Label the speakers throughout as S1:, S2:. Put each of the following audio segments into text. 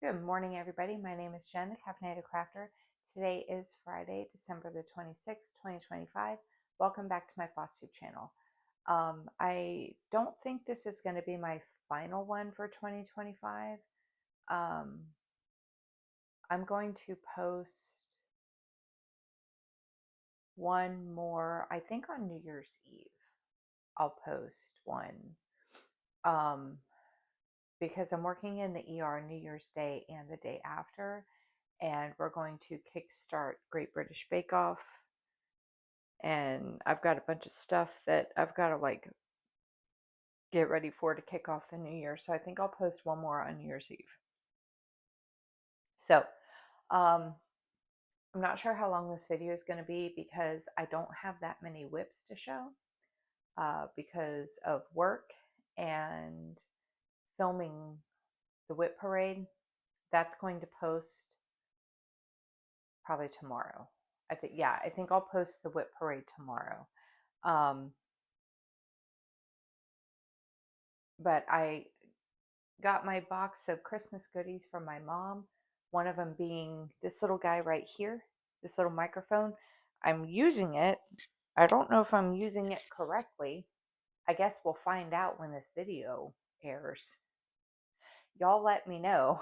S1: Good morning, everybody. My name is Jen, the Caffeinated Crafter. Today is Friday, December the 26th, 2025. Welcome back to my Flosstube channel. I don't think this is going to be my final one for 2025. I'm going to post one more, I think on New Year's Eve. I'll post one. Because I'm working in the ER New Year's Day and the day after, and we're going to kickstart Great British Bake Off. And I've got a bunch of stuff that I've got to get ready for to kick off the new year. So I think I'll post one more on New Year's Eve. So I'm not sure how long this video is going to be because I don't have that many whips to show because of work and filming the whip parade. That's going to post probably tomorrow. I think I'll post the whip parade tomorrow. But I got my box of Christmas goodies from my mom. One of them being this little guy right here, this little microphone. I'm using it. I don't know if I'm using it correctly. I guess we'll find out when this video airs. Y'all let me know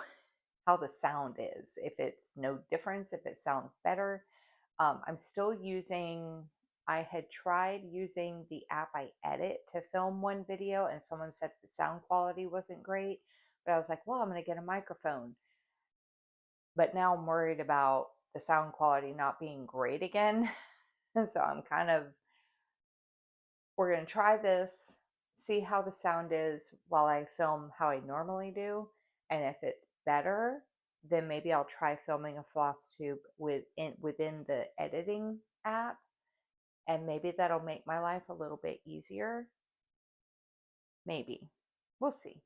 S1: how the sound is, if it's no difference, if it sounds better. I'm still using, I had tried using the app I edit to film one video, and someone said the sound quality wasn't great, but I was like, well, I'm going to get a microphone. But now I'm worried about the sound quality not being great again. And so we're going to try this, see how the sound is while I film how I normally do. And if it's better, then maybe I'll try filming a Flosstube within the editing app. And maybe that'll make my life a little bit easier. Maybe. We'll see.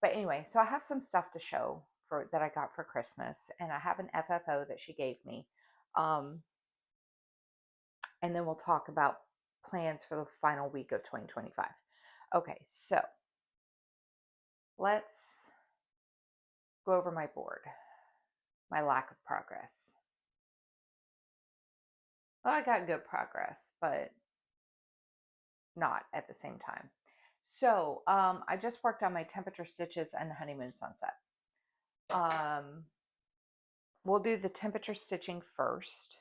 S1: But anyway, so I have some stuff to show that I got for Christmas. And I have an FFO that she gave me. And then we'll talk about plans for the final week of 2025. Okay, so let's go over my board. My lack of progress. Well, I got good progress, but not at the same time. So I just worked on my temperature stitches and honeymoon sunset. We'll do the temperature stitching first.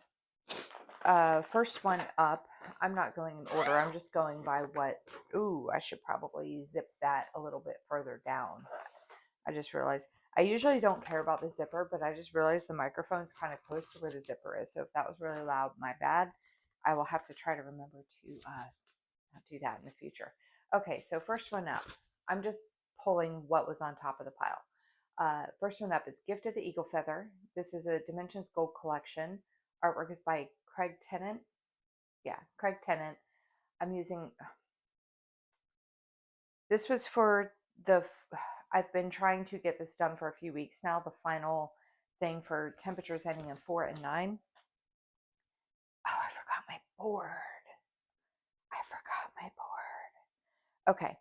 S1: First one up, I'm not going in order. I'm just going by what, I should probably zip that a little bit further down. I just realized I usually don't care about the zipper, but I just realized the microphone's kind of close to where the zipper is. So if that was really loud, my bad. I will have to try to remember to not do that in the future. Okay, so first one up. I'm just pulling what was on top of the pile. First one up is Gift of the Eagle Feather. This is a Dimensions Gold collection. Artwork is by Craig Tennant. Yeah, Craig Tennant. I'm using... This was for the... I've been trying to get this done for a few weeks now. The final thing for temperatures ending in 4 and 9. Oh, I forgot my board. Okay.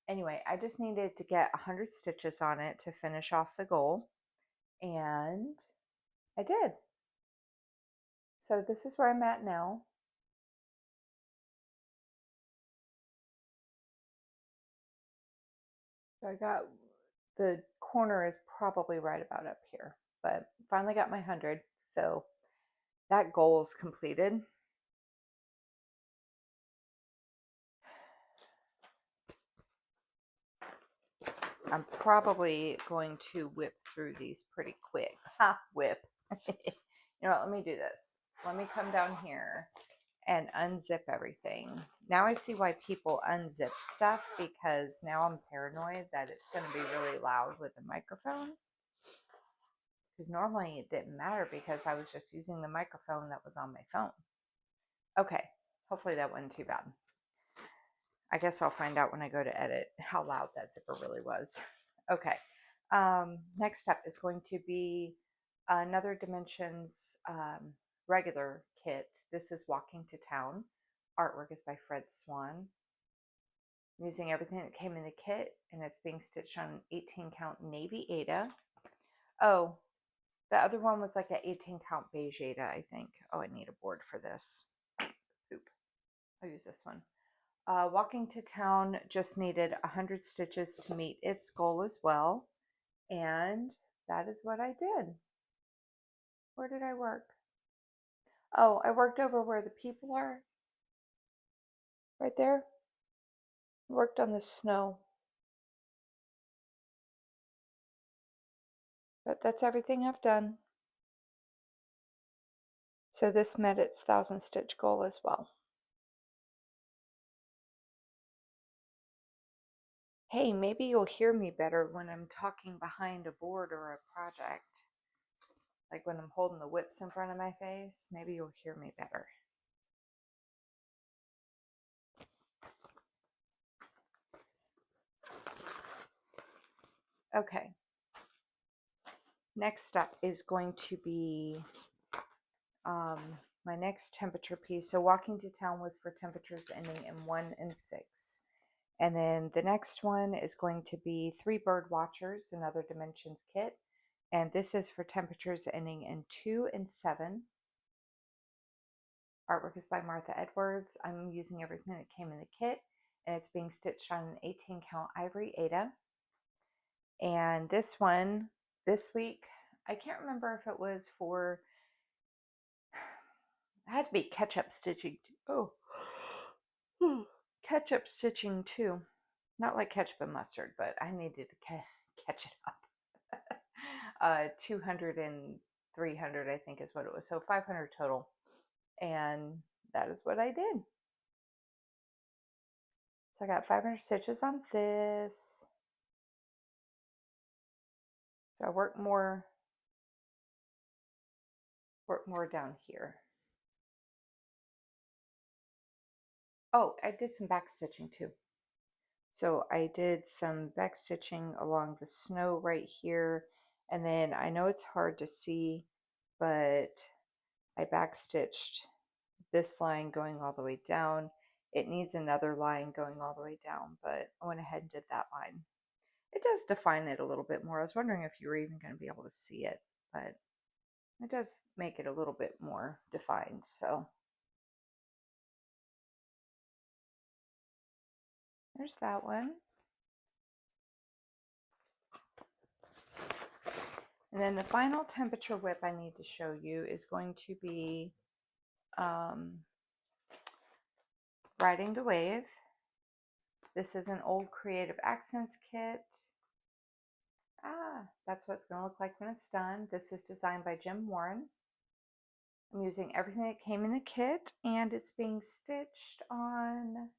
S1: Anyway, I just needed to get 100 stitches on it to finish off the goal. And I did. So this is where I'm at now. So I got, the corner is probably right about up here, but finally got my 100. So that goal is completed. I'm probably going to whip through these pretty quick. Whip. You know what, let me do this. Let me come down here and unzip everything. Now I see why people unzip stuff, because now I'm paranoid that it's going to be really loud with the microphone. Because normally it didn't matter because I was just using the microphone that was on my phone. Okay, hopefully that wasn't too bad. I guess I'll find out when I go to edit how loud that zipper really was. Okay, next up is going to be another Dimensions regular kit. This is Walking to Town. Artwork is by Fred Swan. I'm using everything that came in the kit, and it's being stitched on 18 count Navy Aida. Oh, the other one was like an 18 count beige Ada, I think. Oh, I need a board for this. Oop. I'll use this one. Walking to Town just needed 100 stitches to meet its goal as well. And that is what I did. Where did I work? Oh, I worked over where the people are. Right there. I worked on the snow. But that's everything I've done. So this met its 1,000 stitch goal as well. Hey, maybe you'll hear me better when I'm talking behind a board or a project. Like when I'm holding the whips in front of my face, maybe you'll hear me better. Okay. Next up is going to be my next temperature piece. So Walking to Town was for temperatures ending in 1 and 6. And then the next one is going to be 3 Bird Watchers, another Dimensions kit. And this is for temperatures ending in 2 and 7. Artwork is by Martha Edwards. I'm using everything that came in the kit, and it's being stitched on an 18 count ivory Ada. And this one, this week, I can't remember if it was for, it had to be catch-up stitching. Oh, catch-up stitching too. Not like ketchup and mustard, but I needed to catch it up. 200 and 300, I think is what it was. So 500 total. And that is what I did. So I got 500 stitches on this. So I work more down here. Oh, I did some back stitching too. So I did some back stitching along the snow right here. And then I know it's hard to see, but I back stitched this line going all the way down. It needs another line going all the way down, but I went ahead and did that line. It does define it a little bit more. I was wondering if you were even going to be able to see it, but it does make it a little bit more defined. So there's that one. And then the final temperature whip I need to show you is going to be Riding the Wave. This is an old Creative Accents kit. That's what it's going to look like when it's done. This is designed by Jim Warren. I'm using everything that came in the kit, and it's being stitched on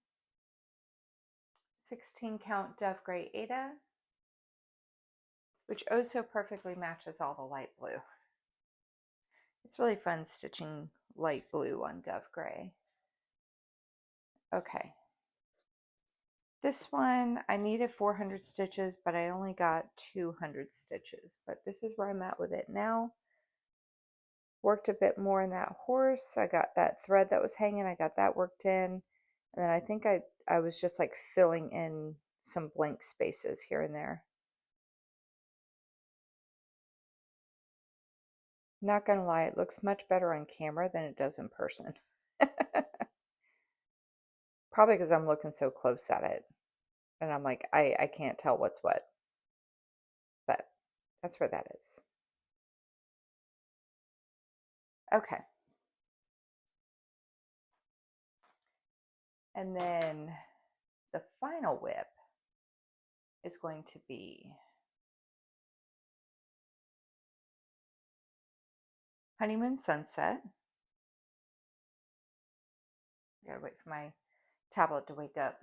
S1: 16 count Dove Gray Ada, which oh so perfectly matches all the light blue. It's really fun stitching light blue on Dove Gray. Okay. This one, I needed 400 stitches, but I only got 200 stitches. But this is where I'm at with it now. Worked a bit more in that horse. I got that thread that was hanging. I got that worked in. And then I think I was just like filling in some blank spaces here and there. Not gonna lie, it looks much better on camera than it does in person. Probably because I'm looking so close at it. And I'm like, I can't tell what's what. But that's where that is. Okay. And then the final whip is going to be Honeymoon Sunset. I gotta wait for my tablet to wake up.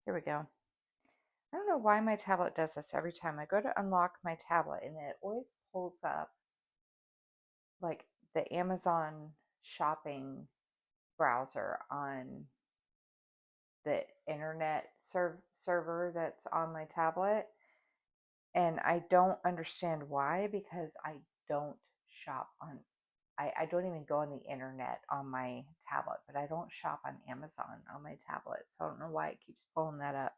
S1: Here we go. I don't know why my tablet does this every time. I go to unlock my tablet and it always pulls up like the Amazon shopping browser on the internet server that's on my tablet. And I don't understand why, because I don't shop on, I don't even go on the internet on my tablet, but I don't shop on Amazon on my tablet. So I don't know why it keeps pulling that up.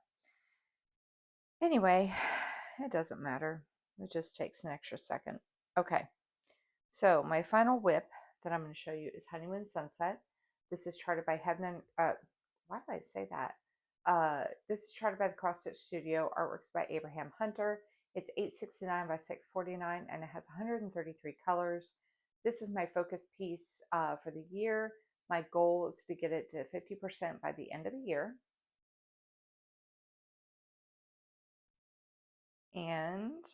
S1: Anyway, it doesn't matter. It just takes an extra second. Okay, so my final whip that I'm going to show you is Honeymoon Sunset. This is charted by Heaven. Why did I say that? This is charted by the Cross Stitch Studio. Artworks by Abraham Hunter. It's 869 by 649 and it has 133 colors. This is my focus piece for the year. My goal is to get it to 50% by the end of the year. And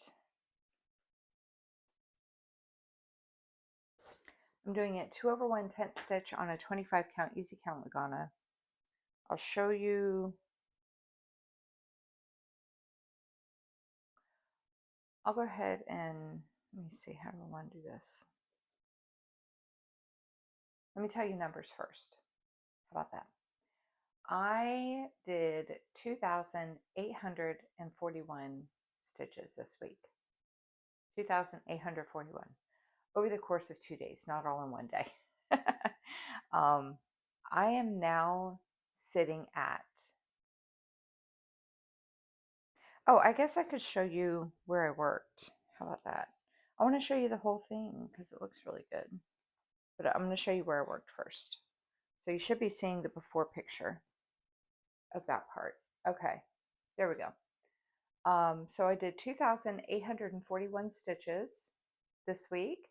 S1: I'm doing it 2/1 tent stitch on a 25 count easy count Lagana. I'll show you. I'll go ahead and let me see, how do I want to do this? Let me tell you numbers first. How about that? I did 2,841 stitches this week. 2,841 over the course of 2 days, not all in one day. I am now sitting at, oh, I guess I could show you where I worked. How about that? I want to show you the whole thing because it looks really good. But I'm going to show you where I worked first. So you should be seeing the before picture of that part. Okay, there we go. So I did 2,841 stitches this week,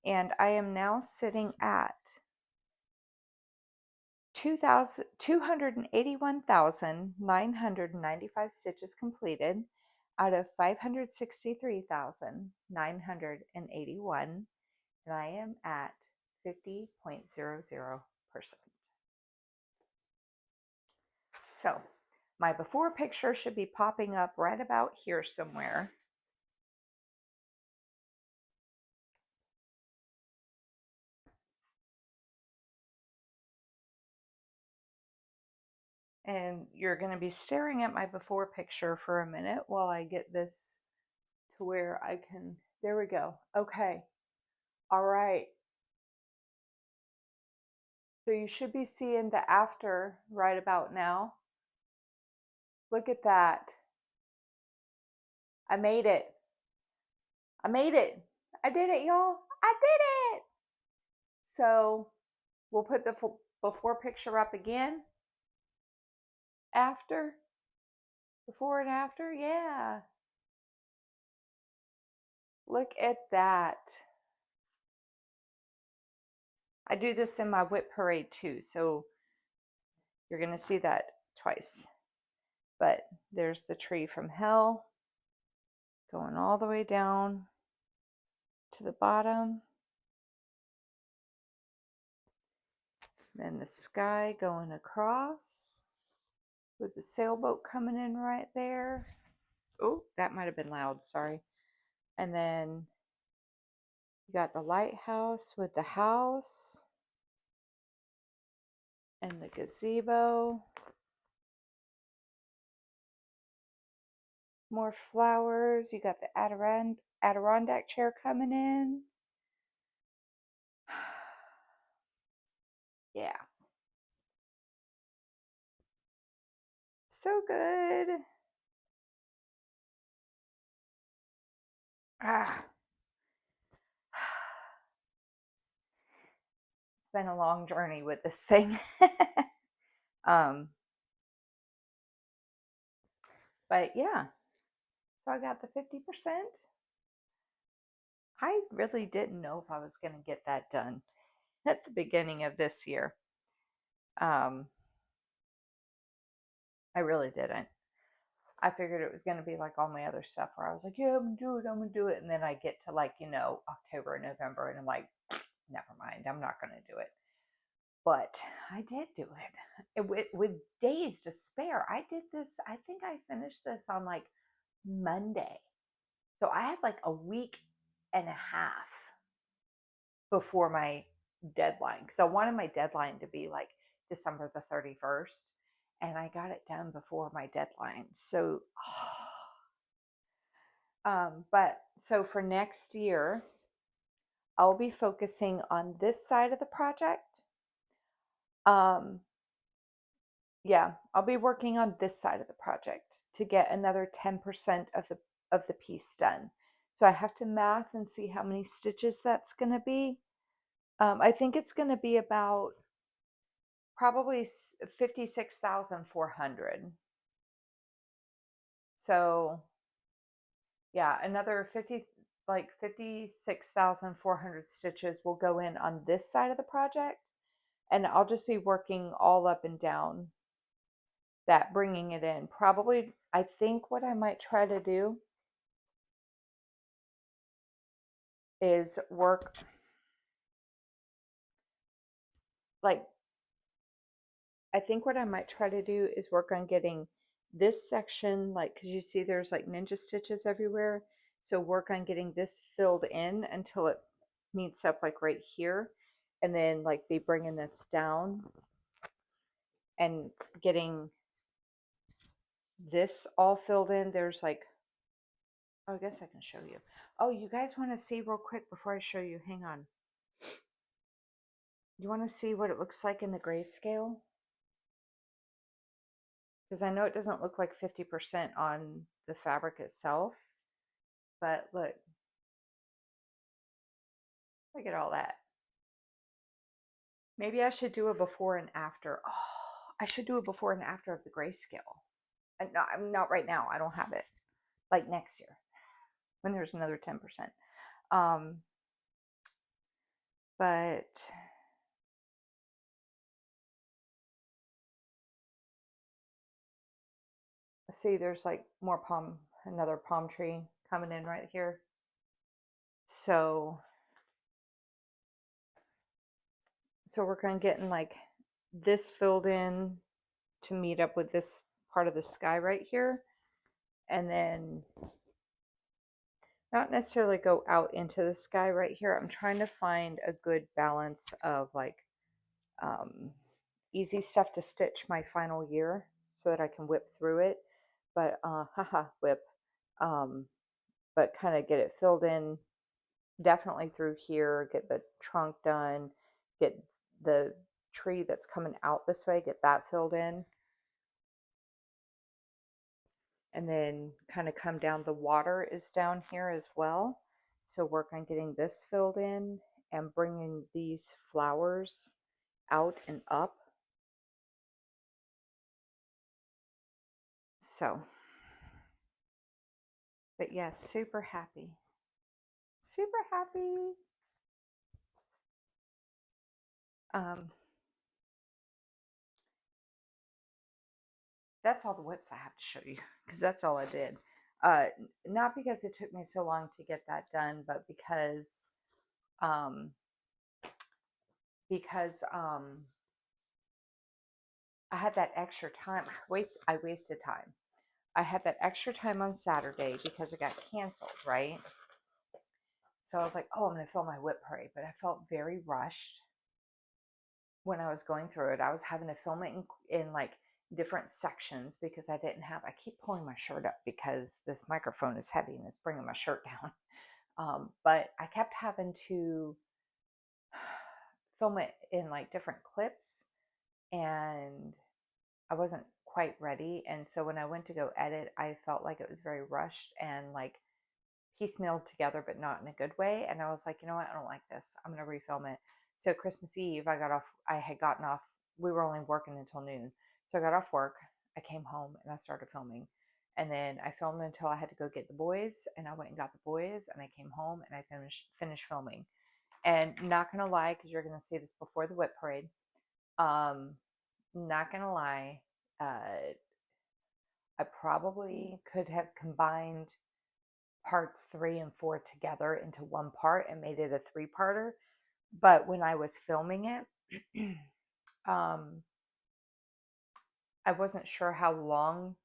S1: and I am now sitting at 281,995 stitches completed out of 563,981, and I am at 50.00%. So my before picture should be popping up right about here somewhere. And you're going to be staring at my before picture for a minute while I get this to where I can, there we go. Okay. All right. So you should be seeing the after right about now. Look at that. I made it. I made it. I did it, y'all. I did it. So we'll put the before picture up again. After. Before and after. Yeah. Look at that. I do this in my whip parade too, so you're going to see that twice. But there's the tree from hell going all the way down to the bottom. Then the sky going across with the sailboat coming in right there. Oh, that might have been loud, sorry. And then you got the lighthouse with the house and the gazebo. More flowers. You got the Adirondack chair coming in. Yeah. So good. Ah. It's been a long journey with this thing. But yeah. So I got the 50%. I really didn't know if I was going to get that done at the beginning of this year. I really didn't. I figured it was going to be like all my other stuff where I was like, yeah, I'm going to do it. And then I get to like, October and November and I'm like, never mind, I'm not going to do it. But I did do it with days to spare. I did this, I think I finished this on like Monday. So I had like a week and a half before my deadline because I wanted my deadline to be like December the 31st, and I got it done before my deadline. So, but so for next year, I'll be focusing on this side of the project. Yeah, I'll be working on this side of the project to get another 10% of the piece done. So I have to math and see how many stitches that's going to be. I think it's going to be about probably 56,400. So yeah, another 56,400 stitches will go in on this side of the project, and I'll just be working all up and down that, bringing it in. Probably, I think what I might try to do is work like I think what I might try to do is work on getting this section, like, because you see there's like ninja stitches everywhere. So work on getting this filled in until it meets up like right here. And then like be bringing this down and getting this all filled in. There's like, oh, I guess I can show you. Oh, you guys want to see real quick before I show you? Hang on. You want to see what it looks like in the grayscale? Because I know it doesn't look like 50% on the fabric itself, but look at all that. Maybe I should do a before and after. Oh, I should do a before and after of the grayscale. And no, I'm not right now. I don't have it. Like next year when there's another 10%. But see, there's like more another palm tree coming in right here. So we're going to get in like this filled in to meet up with this part of the sky right here. And then not necessarily go out into the sky right here. I'm trying to find a good balance of like easy stuff to stitch my final year so that I can whip through it. But whip. But kind of get it filled in definitely through here, get the trunk done, get the tree that's coming out this way, get that filled in. And then kind of come down. The water is down here as well. So work on getting this filled in and bringing these flowers out and up. So, but yeah, super happy. Super happy. That's all the whips I have to show you because that's all I did. Not because it took me so long to get that done, but because um, I had that extra time. I wasted time. I had that extra time on Saturday because it got canceled, right? So I was like, oh, I'm going to film my whip parade, but I felt very rushed when I was going through it. I was having to film it in like different sections because I keep pulling my shirt up because this microphone is heavy and it's bringing my shirt down. But I kept having to film it in like different clips and I wasn't quite ready. And so when I went to go edit, I felt like it was very rushed and like piecemealed together, but not in a good way. And I was like, you know what? I don't like this. I'm going to refilm it. So Christmas Eve, I had gotten off, we were only working until noon. So I got off work, I came home and I started filming. And then I filmed until I had to go get the boys and I went and got the boys and I came home and I finished filming. And not going to lie, because you're going to see this before the whip parade. Not going to lie, I probably could have combined parts 3 and 4 together into one part and made it a 3-parter. But when I was filming it, I wasn't sure how long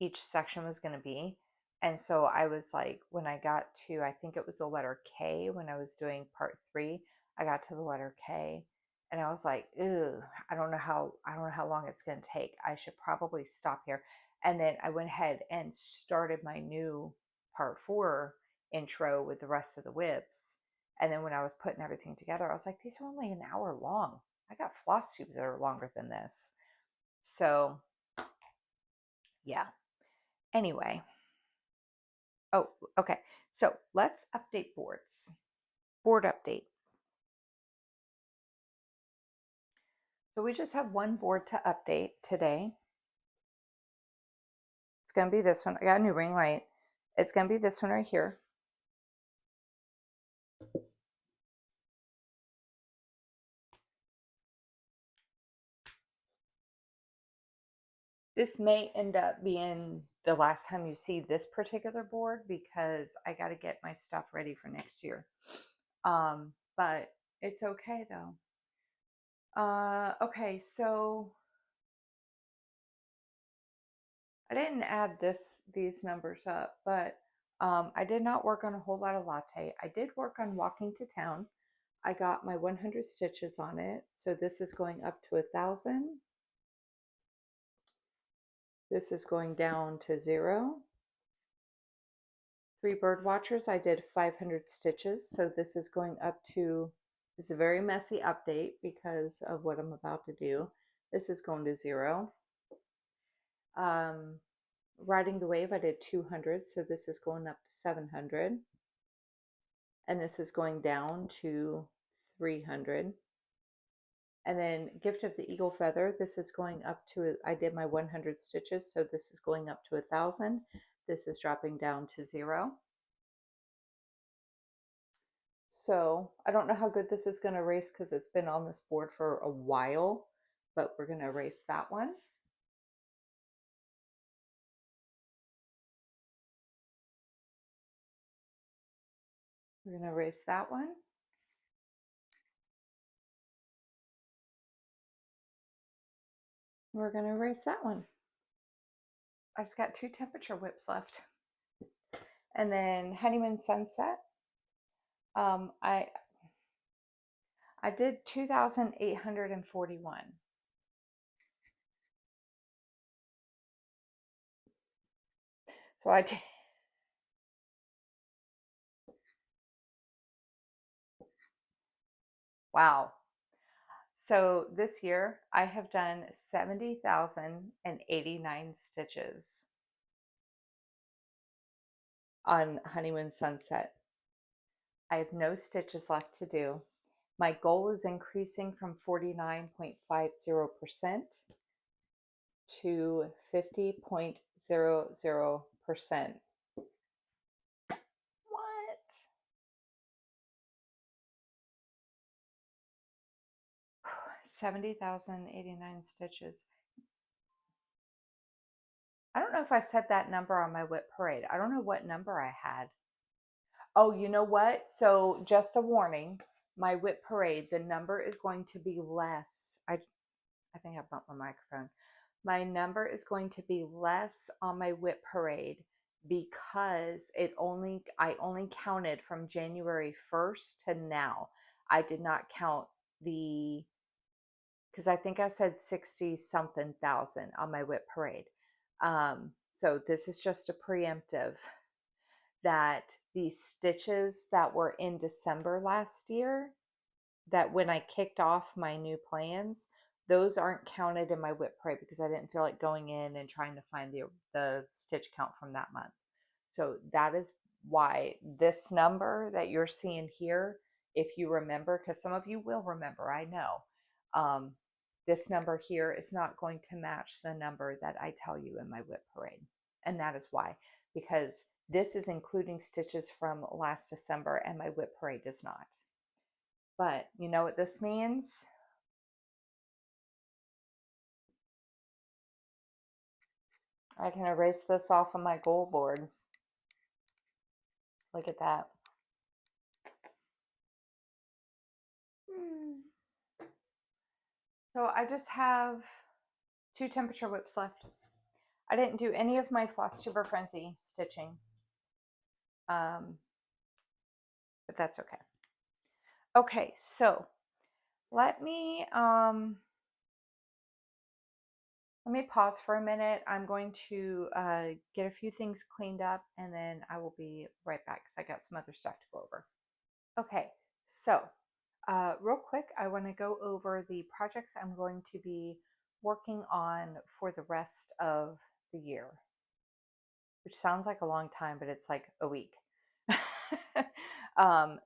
S1: each section was going to be. And so I was like, when I got to, I think it was the letter K, when I was doing part 3, I got to the letter K and I was like, ew, I don't know how long it's going to take. I should probably stop here. And then I went ahead and started my new part 4 intro with the rest of the whips. And then when I was putting everything together, I was like, these are only an hour long. I got floss tubes that are longer than this. So yeah. Anyway, Oh, okay. So let's update boards. Board update. So we just have one board to update today. It's going to be this one. I got a new ring light. It's going to be this one right here. This may end up being the last time you see this particular board because I got to get my stuff ready for next year. But it's okay though. Okay, so I didn't add these numbers up, but I did not work on a whole lot of latte. I did work on walking to town. I got my 100 stitches on it. So this is going up to 1,000. This is going down to 0. 3 bird watchers, I did 500 stitches. So this is going up to, this is a very messy update because of what I'm about to do. This is going to 0. Riding the wave, I did 200. So this is going up to 700. And this is going down to 300. And then Gift of the Eagle Feather, this is going up to, I did my 100 stitches, so this is going up to 1,000. This is dropping down to 0. So I don't know how good this is going to erase because it's been on this board for a while, but we're going to erase that one. We're going to erase that one. We're going to erase that one. I just got 2 temperature whips left. And then Honeymoon Sunset. I did 2,841. So I did. Wow. So this year I have done 70,089 stitches on Honeymoon Sunset. I have no stitches left to do. My goal is increasing from 49.50% to 50.00%. What? 70,089 stitches. I don't know if I said that number on my whip parade. I don't know what number I had. Oh, you know what? So just a warning, my whip parade, the number is going to be less. I think I bumped my microphone. My number is going to be less on my whip parade because I only counted from January 1st to now. I did not count because I think I said 60 something thousand on my whip parade. So this is just a preemptive that the stitches that were in December last year, that when I kicked off my new plans, those aren't counted in my whip parade because I didn't feel like going in and trying to find the stitch count from that month. So that is why this number that you're seeing here, if you remember, because some of you will remember, I know, this number here is not going to match the number that I tell you in my whip parade. And that is why, because this is including stitches from last December and my whip parade does not. But you know what this means? I can erase this off of my goal board. Look at that. So I just have 2 temperature whips left. I didn't do any of my Flosstube Frenzy stitching, but that's okay. Okay, so let me pause for a minute. I'm going to get a few things cleaned up and then I will be right back because I got some other stuff to go over. Okay, so real quick, I want to go over the projects I'm going to be working on for the rest of the year, which sounds like a long time, but it's like a week.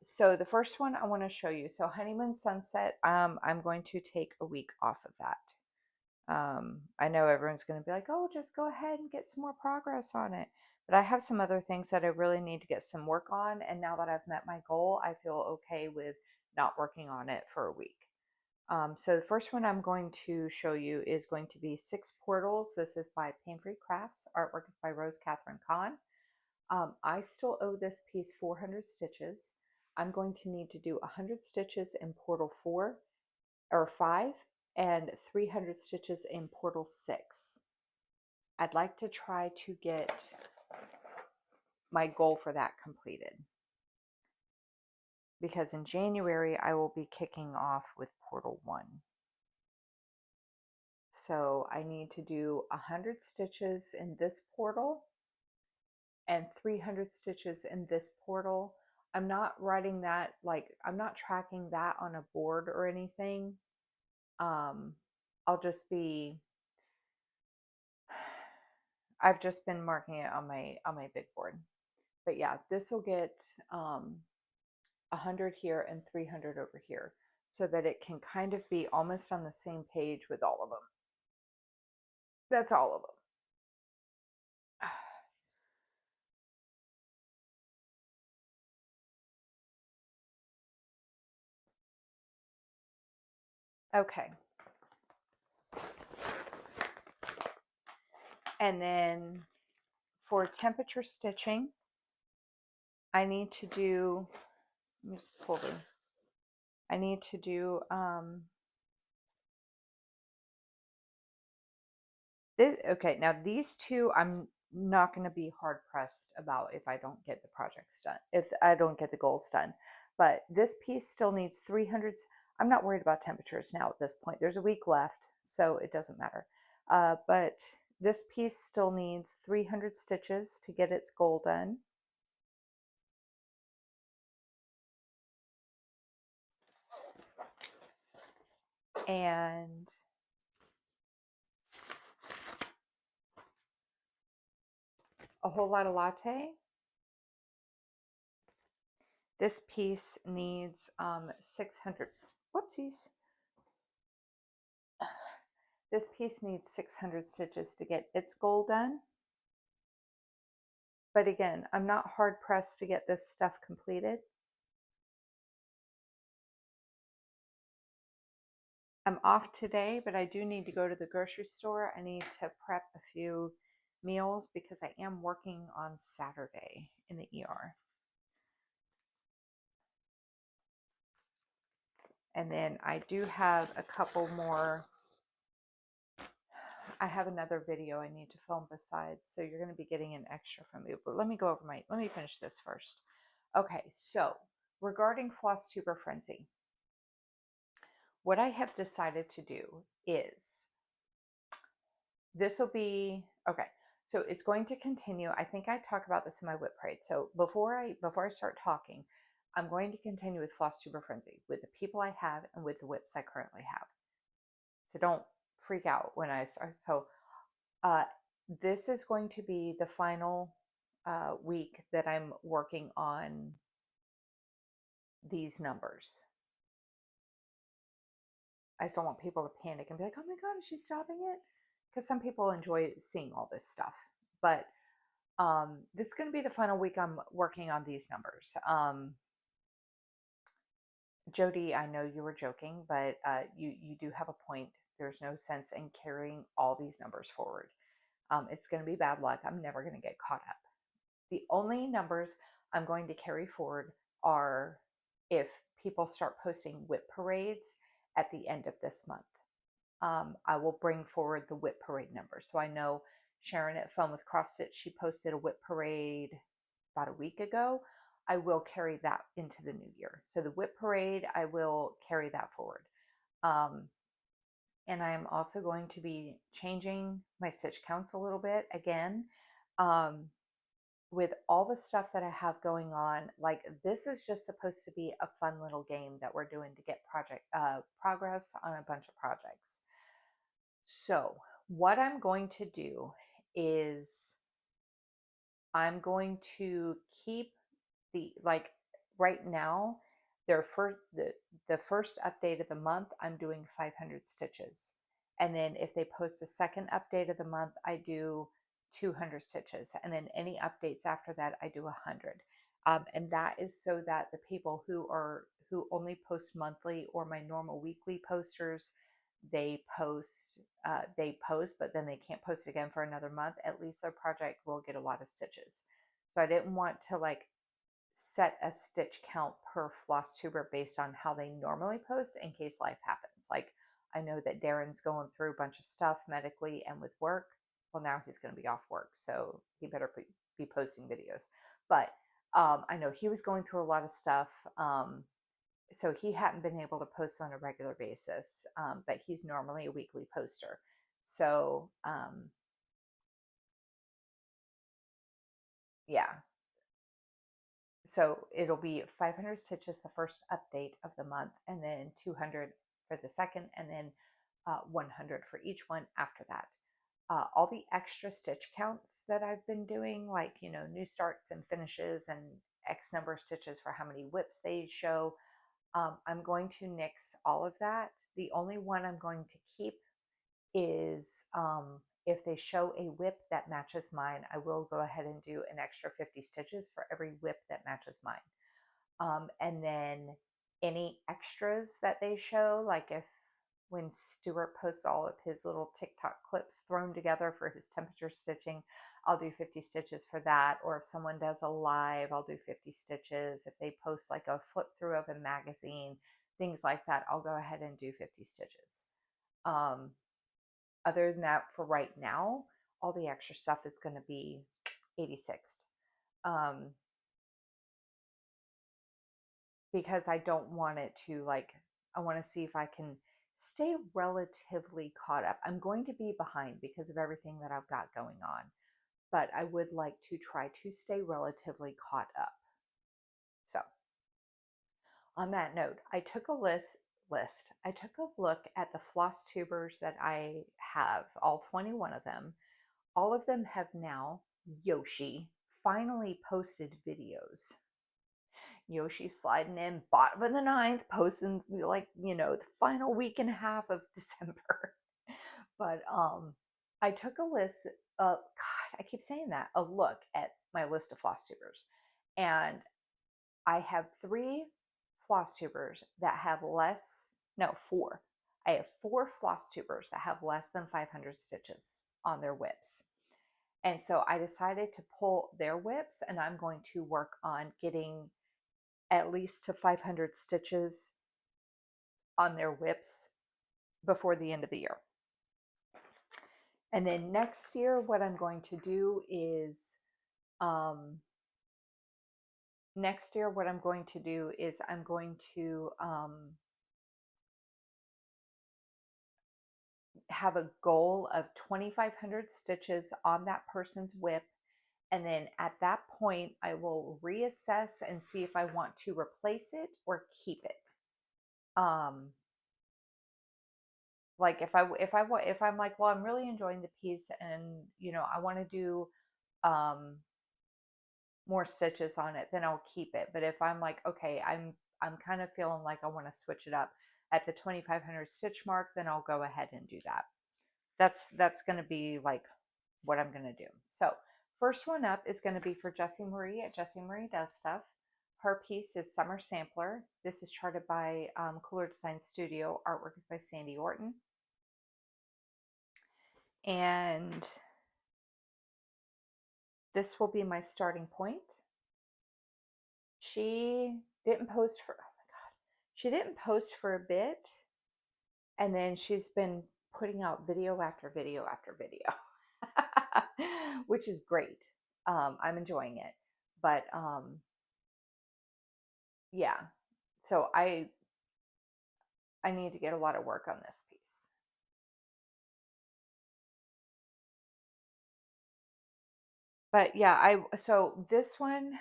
S1: So the first one I want to show you. So Honeymoon Sunset, I'm going to take a week off of that. I know everyone's going to be like, oh, just go ahead and get some more progress on it. But I have some other things that I really need to get some work on. And now that I've met my goal, I feel okay with not working on it for a week. So the first one I'm going to show you is going to be 6 Portals. This is by Pain Free Crafts. Artwork is by Rose Catherine Kahn. I still owe this piece 400 stitches. I'm going to need to do 100 stitches in Portal 4 or 5 and 300 stitches in Portal 6. I'd like to try to get my goal for that completed, because in January I will be kicking off with Portal 1. So I need to do 100 stitches in this portal and 300 stitches in this portal. I'm not writing that, like, I'm not tracking that on a board or anything. I'll just be, I've just been marking it on my big board. But yeah, this will get 100 here and 300 over here, so that it can kind of be almost on the same page with all of them. That's all of them. Okay. And then for temperature stitching, I need to do, let me just pull the, I need to do this. Okay, now these two I'm not going to be hard pressed about if I don't get the projects done, if I don't get the goals done. But this piece still needs 300. I'm not worried about temperatures now at this point. There's a week left, so it doesn't matter. But this piece still needs 300 stitches to get its goal done. And a whole lot of latte. This piece needs 600, whoopsies. This piece needs 600 stitches to get its goal done. But again, I'm not hard pressed to get this stuff completed. I'm off today, but I do need to go to the grocery store. I need to prep a few meals because I am working on Saturday in the ER. And then I do have a couple more. I have another video I need to film besides, so you're going to be getting an extra from me. But let me go over let me finish this first. Okay, so regarding Flosstube Frenzy, what I have decided to do is, this will be, okay, so it's going to continue. I think I talk about this in my whip parade. So before I start talking, I'm going to continue with Flosstube Frenzy with the people I have and with the whips I currently have. So don't freak out when I start. So this is going to be the final week that I'm working on these numbers. I just don't want people to panic and be like, oh my God, is she stopping it? Because some people enjoy seeing all this stuff. But this is going to be the final week I'm working on these numbers. Jody, I know you were joking, but you do have a point. There's no sense in carrying all these numbers forward. It's going to be bad luck. I'm never going to get caught up. The only numbers I'm going to carry forward are if people start posting whip parades at the end of this month. I will bring forward the whip parade numbers. So I know Sharon at Fun with Cross Stitch, she posted a whip parade about a week ago. I will carry that into the new year. So the whip parade, I will carry that forward. And I am also going to be changing my stitch counts a little bit again. With all the stuff that I have going on, like this is just supposed to be a fun little game that we're doing to get progress on a bunch of projects. So what I'm going to do is I'm going to keep the, like, right now, their first the first update of the month, I'm doing 500 stitches. And then if they post a second update of the month, I do 200 stitches. And then any updates after that, I do 100. And that is so that the people who only post monthly, or my normal weekly posters, they post, but then they can't post again for another month. At least their project will get a lot of stitches. So I didn't want to like set a stitch count per floss tuber based on how they normally post in case life happens. Like, I know that Darren's going through a bunch of stuff medically and with work. Well, now he's going to be off work, so he better be posting videos. But I know he was going through a lot of stuff. So he hadn't been able to post on a regular basis, but he's normally a weekly poster. So yeah, so it'll be 500 stitches the first update of the month, and then 200 for the second, and then 100 for each one after that. All the extra stitch counts that I've been doing, like, you know, new starts and finishes and X number of stitches for how many whips they show, I'm going to nix all of that. The only one I'm going to keep is if they show a whip that matches mine, I will go ahead and do an extra 50 stitches for every whip that matches mine. And then any extras that they show, like if when Stuart posts all of his little TikTok clips thrown together for his temperature stitching, I'll do 50 stitches for that. Or if someone does a live, I'll do 50 stitches. If they post like a flip through of a magazine, things like that, I'll go ahead and do 50 stitches. Other than that, for right now, all the extra stuff is going to be 86. Because I don't want it to, like, I want to see if I can stay relatively caught up. I'm going to be behind because of everything that I've got going on, but I would like to try to stay relatively caught up. So on that note, I took a I took a look at the floss tubers that I have, all 21 of them. All of them have now, Yoshi, finally posted videos. Yoshi sliding in bottom of the ninth, posting, like, you know, the final week and a half of December. But I took a list of, God, I keep saying that, a look at my list of floss tubers. And I have 3 floss tubers that have four. I have 4 floss tubers that have less than 500 stitches on their whips. And so I decided to pull their whips, and I'm going to work on getting at least to 500 stitches on their whips before the end of the year. And then next year, what I'm going to do is, I'm going to have a goal of 2,500 stitches on that person's whip. And then at that point, I will reassess and see if I want to replace it or keep it. Like if I'm like, well, I'm really enjoying the piece, and you know, I want to do more stitches on it, then I'll keep it. But if I'm like, okay, I'm kind of feeling like I want to switch it up at the 2,500 stitch mark, then I'll go ahead and do that. That's going to be like what I'm going to do. So first one up is going to be for Jessie Marie at Jessie Marie Does Stuff. Her piece is Summer Sampler. This is charted by Cooler Design Studio. Artwork is by Sandy Orton. And this will be my starting point. She didn't post for, oh my God, she didn't post for a bit. And then she's been putting out video after video after video, which is great. I'm enjoying it. But yeah, so I need to get a lot of work on this piece. But yeah, so this one,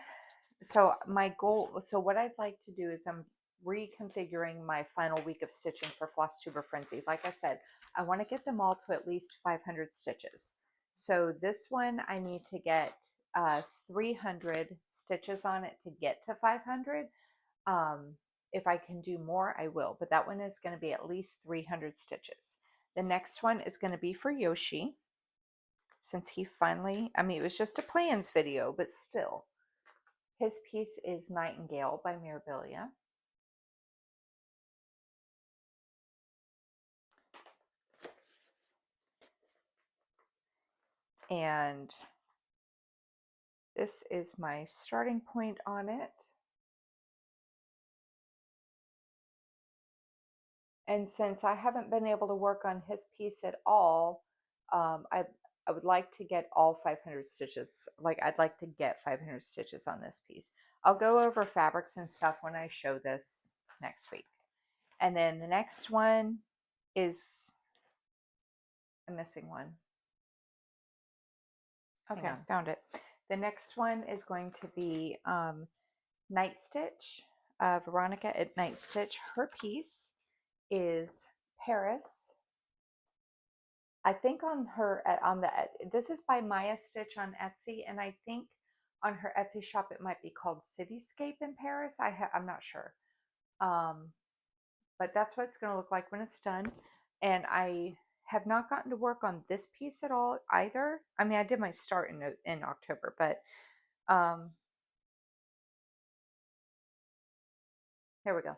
S1: so my goal, so what I'd like to do is I'm reconfiguring my final week of stitching for Flosstuber Frenzy. Like I said, I want to get them all to at least 500 stitches. So this one I need to get 300 stitches on it to get to 500. If I can do more, I will, but that one is going to be at least 300 stitches. The next one is going to be for Yoshi, since he finally, I mean, it was just a plans video, but still. His piece is Nightingale by Mirabilia. And this is my starting point on it. And since I haven't been able to work on his piece at all, I would like to get all 500 stitches. Like, I'd like to get 500 stitches on this piece. I'll go over fabrics and stuff when I show this next week. And then the next one is, I'm missing one. Okay, found it. The next one is going to be Night Stitch, Veronica at Night Stitch. Her piece is Paris. I think on her, this is by Maya Stitch on Etsy, and I think on her Etsy shop it might be called Cityscape in Paris. I'm not sure. But that's what it's going to look like when it's done. And I have not gotten to work on this piece at all either. I mean, I did my start in October, but here we go.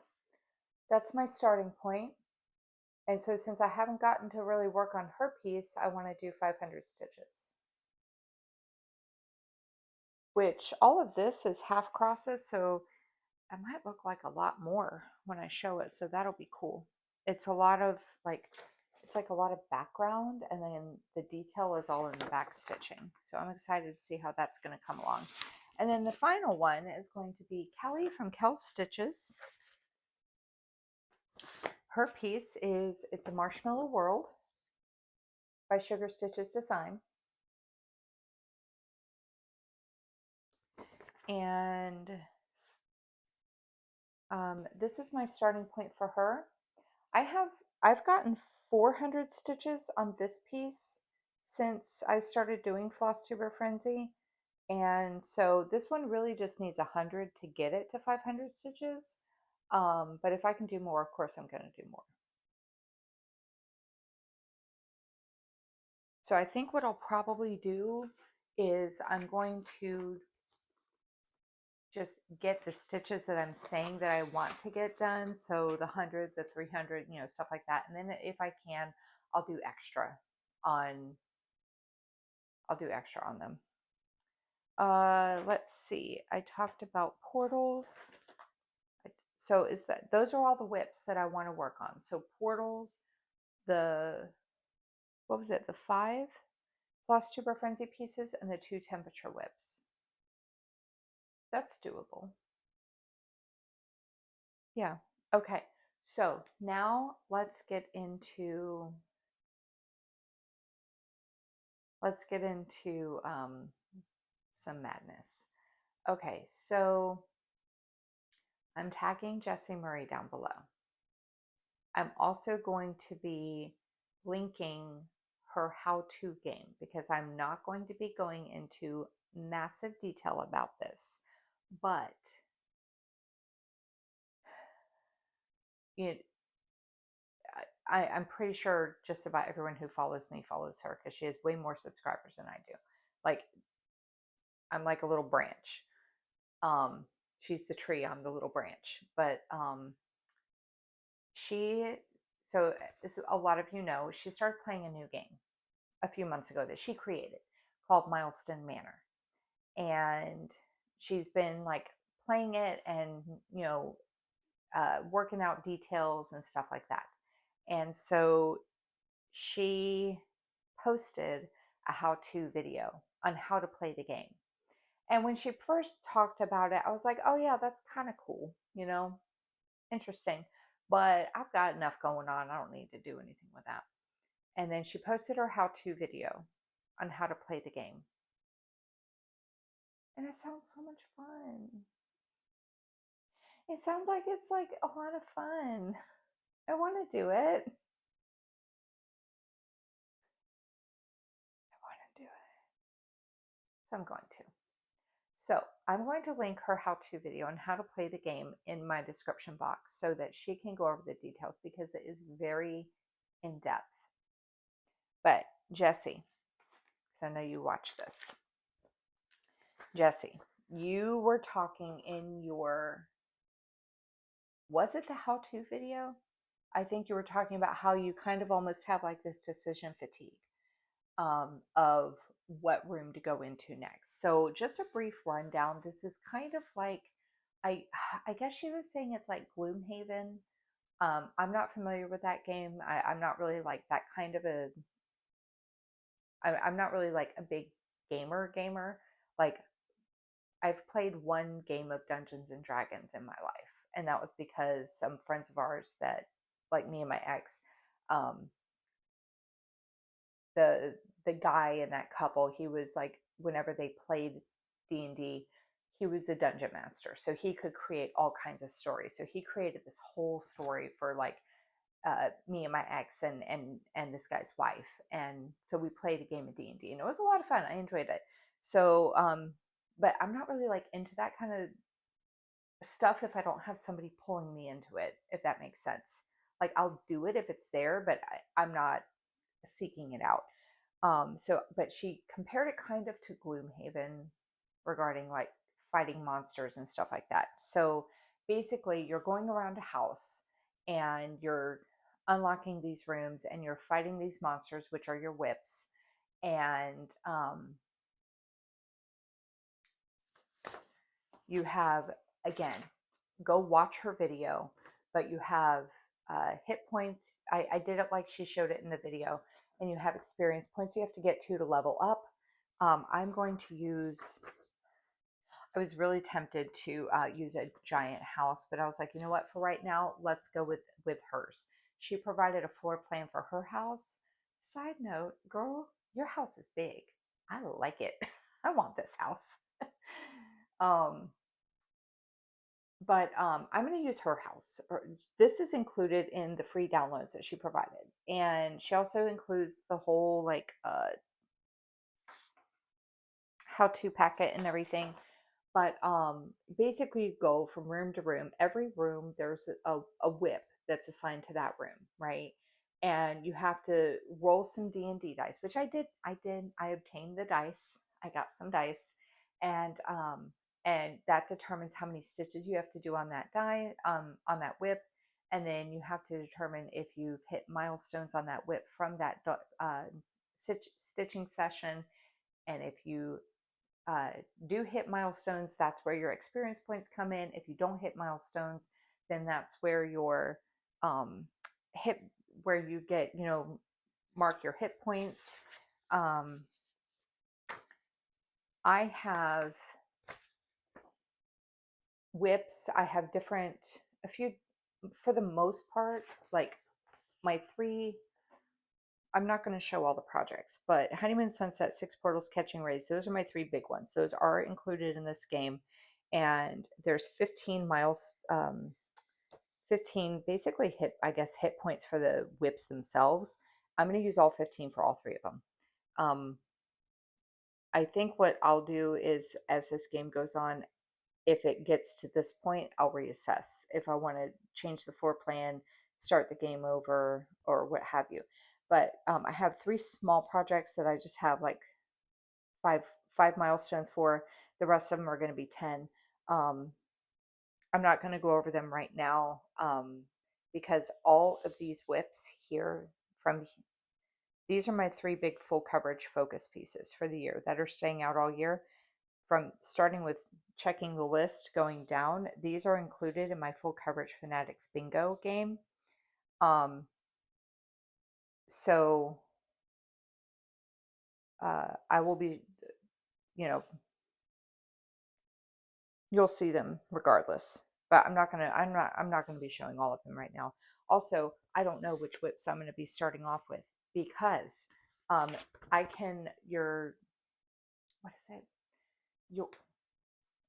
S1: That's my starting point. And so since I haven't gotten to really work on her piece, I want to do 500 stitches. Which all of this is half crosses, so it might look like a lot more when I show it, so that'll be cool. It's a lot of like, it's like a lot of background, and then the detail is all in the back stitching. So I'm excited to see how that's going to come along. And then the final one is going to be Kelly from Kel's Stitches. Her piece is It's a Marshmallow World by Sugar Stitches Design. And this is my starting point for her. I've gotten 400 stitches on this piece since I started doing Flosstuber Frenzy. And so this one really just needs 100 to get it to 500 stitches. But if I can do more, of course, I'm going to do more. So I think what I'll probably do is I'm going to just get the stitches that I'm saying that I want to get done. So the 100, the 300, you know, stuff like that. And then if I can, I'll do extra on them. Let's see. I talked about portals. So those are all the whips that I want to work on. So portals, what was it? The 5 Flosstuber Frenzy pieces and the 2 temperature whips. That's doable. Yeah. Okay. So now let's get into some madness. Okay, so I'm tagging Jessie Marie down below. I'm also going to be linking her how-to game because I'm not going to be going into massive detail about this, but I'm pretty sure just about everyone who follows me follows her because she has way more subscribers than I do. Like, I'm like a little branch. She's the tree, I'm the little branch. But so as a lot of you know, she started playing a new game a few months ago that she created called mylestonn Manor. And she's been like playing it and, you know, working out details and stuff like that. And so she posted a how-to video on how to play the game. And when she first talked about it, I was like, oh yeah, that's kind of cool, you know, interesting. But I've got enough going on. I don't need to do anything with that. And then she posted her how-to video on how to play the game. And it sounds so much fun. It sounds like it's like a lot of fun. I want to do it. So I'm going to. So I'm going to link her how-to video on how to play the game in my description box so that she can go over the details because it is very in-depth. But Jessie, because I know you watch this. Jessie, you were talking in your, was it the how-to video? I think you were talking about how you kind of almost have like this decision fatigue of what room to go into next. So just a brief rundown. This is kind of like, I, I guess she was saying it's like Gloomhaven. I'm not familiar with that game. I'm not really like that kind of a, I'm not really like a big gamer. Like I've played one game of Dungeons and Dragons in my life, and that was because some friends of ours that, like me and my ex, um, the the guy in that couple, he was like whenever they played D&D, he was a dungeon master, so he could create all kinds of stories. So he created this whole story for like me and my ex and this guy's wife, and so we played a game of D&D, and it was a lot of fun. I enjoyed it. So, but I'm not really like into that kind of stuff if I don't have somebody pulling me into it, if that makes sense. Like I'll do it if it's there, but I'm not seeking it out. So, but she compared it kind of to Gloomhaven regarding like fighting monsters and stuff like that. So basically, you're going around a house and you're unlocking these rooms and you're fighting these monsters, which are your whips. And you have, again, go watch her video, but you have hit points. I did it like she showed it in the video, and you have experience points you have to get to level up. I'm going to use, I was really tempted to use a giant house, but I was like, you know what, for right now, let's go with hers. She provided a floor plan for her house. Side note, girl, your house is big. I like it. I want this house. um, but I'm going to use her house. This is included in the free downloads that she provided, and she also includes the whole like how-to packet and everything. But basically, you go from room to room. Every room, there's a whip that's assigned to that room, right? And you have to roll some D&D dice, which I did. I obtained the dice. I got some dice, and that determines how many stitches you have to do on that die, on that whip, and then you have to determine if you've hit milestones on that whip from that stitching session, and if you do hit milestones, that's where your experience points come in. If you don't hit milestones, then that's where your hit, where you get, mark your hit points. I have whips. I have a few, for the most part, like my three, I'm not going to show all the projects, but Honeymoon Sunset, Six Portals, Catching Rays, those are my three big ones. Those are included in this game. And there's 15 miles, 15 basically hit points for the whips themselves. I'm going to use all 15 for all three of them. I think what I'll do is, as this game goes on, if it gets to this point, I'll reassess if I want to change the floor plan, start the game over, or what have you. But I have three small projects that I just have like five milestones for. The rest of them are going to be 10. I'm not going to go over them right now because all of these whips here these are my three big full coverage focus pieces for the year that are staying out all year. From starting with checking the list going down, these are included in my full coverage Fanatics bingo game. So I will be, you'll see them regardless, but I'm not gonna be showing all of them right now. Also, I don't know which whips I'm gonna be starting off with because what is it?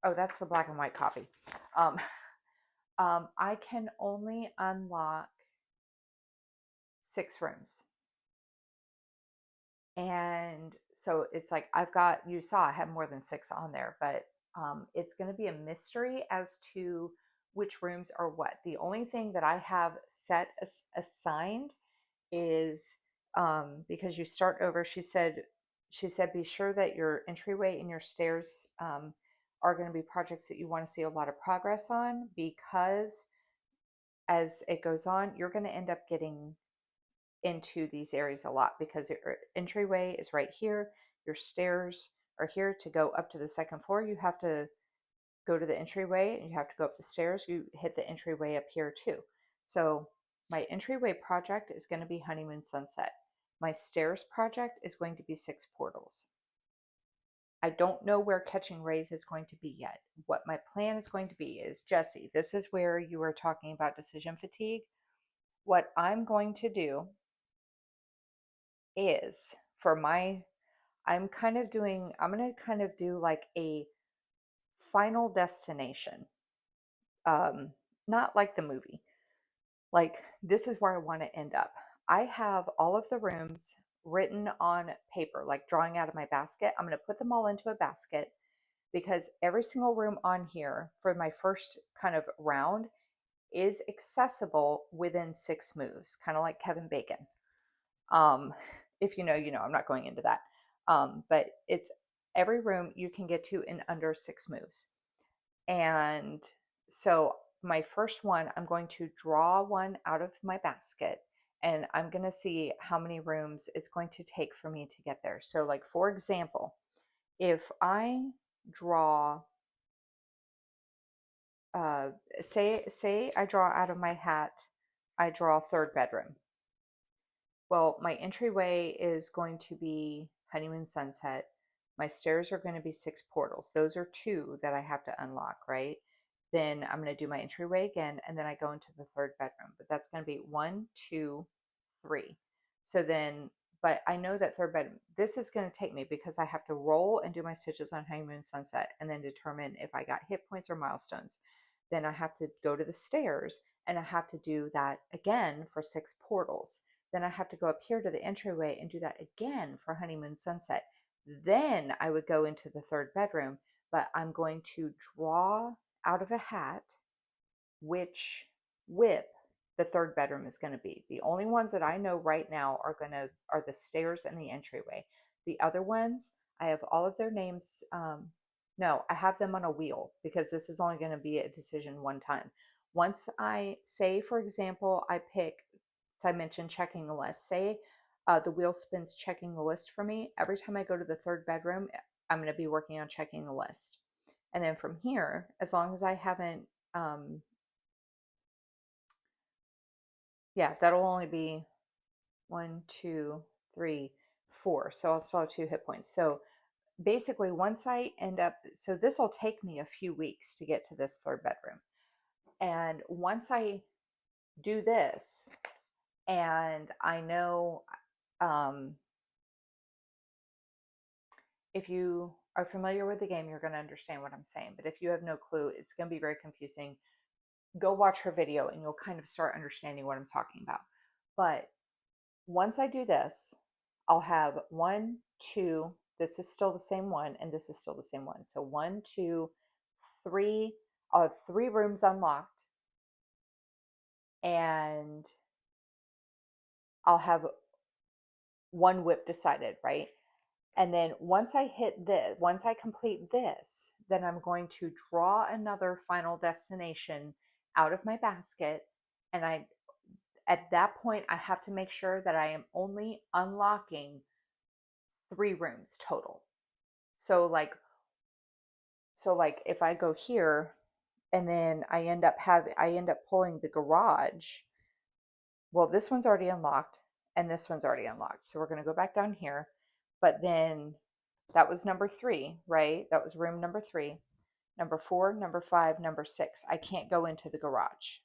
S1: Oh, that's the black and white copy. I can only unlock 6 rooms. And so it's like you saw I have more than 6 on there, but It's going to be a mystery as to which rooms are what. The only thing that I have set assigned is because you start over. She said be sure that your entryway and your stairs are going to be projects that you want to see a lot of progress on, because as it goes on, you're going to end up getting into these areas a lot, because your entryway is right here, your stairs are here. To go up to the second floor, you have to go to the entryway and you have to go up the stairs. You hit the entryway up here too. So my entryway project is going to be Honeymoon Sunset. My stairs project is going to be 6 portals. I don't know where Catching Rays is going to be yet. What my plan is going to be is, Jessie, this is where you were talking about decision fatigue. What I'm going to do is I'm going to kind of do like a final destination. Not like the movie. Like, this is where I want to end up. I have all of the rooms written on paper, like drawing out of my basket. I'm going to put them all into a basket, because every single room on here for my first kind of round is accessible within 6 moves, kind of like Kevin Bacon. If you know, you know, I'm not going into that. But it's every room you can get to in under 6 moves. And so my first one, I'm going to draw one out of my basket, and I'm going to see how many rooms it's going to take for me to get there. So like, for example, if I draw, say I draw out of my hat, I draw 3rd bedroom. Well, my entryway is going to be Honeymoon Sunset. My stairs are going to be 6 portals. Those are 2 that I have to unlock, right? Then I'm going to do my entryway again, and then I go into the 3rd bedroom. But that's going to be 1, 2, 3. So then, but I know that 3rd bedroom, this is going to take me, because I have to roll and do my stitches on Honeymoon Sunset and then determine if I got hit points or milestones. Then I have to go to the stairs, and I have to do that again for 6 portals. Then I have to go up here to the entryway and do that again for Honeymoon Sunset. Then I would go into the 3rd bedroom, but I'm going to draw out of a hat which whip the 3rd bedroom is going to be. The only ones that I know right now are the stairs and the entryway. The other ones, I have all of their names. No, I have them on a wheel, because this is only going to be a decision one time. Once I say, for example, I mentioned checking the list. Say the wheel spins checking the list for me. Every time I go to the 3rd bedroom, I'm going to be working on checking the list. And then from here, as long as I haven't, yeah, that'll only be 1, 2, 3, 4. So I'll still have 2 hit points. So basically, once I end up, so this will take me a few weeks to get to this 3rd bedroom. And once I do this, and I know, if you are familiar with the game, you're going to understand what I'm saying. But if you have no clue, it's going to be very confusing. Go watch her video and you'll kind of start understanding what I'm talking about. But once I do this, I'll have 1, 2, this is still the same one, and this is still the same one. So 1, 2, 3, I'll have 3 rooms unlocked, and I'll have 1 whip decided, right? And then once I complete this, then I'm going to draw another final destination out of my basket. And at that point, I have to make sure that I am only unlocking 3 rooms total. So like if I go here and then I end up pulling the garage. Well, this one's already unlocked and this one's already unlocked. So we're going to go back down here. But then that was number 3, right? That was room number 3. Number 4, number 5, number 6. I can't go into the garage.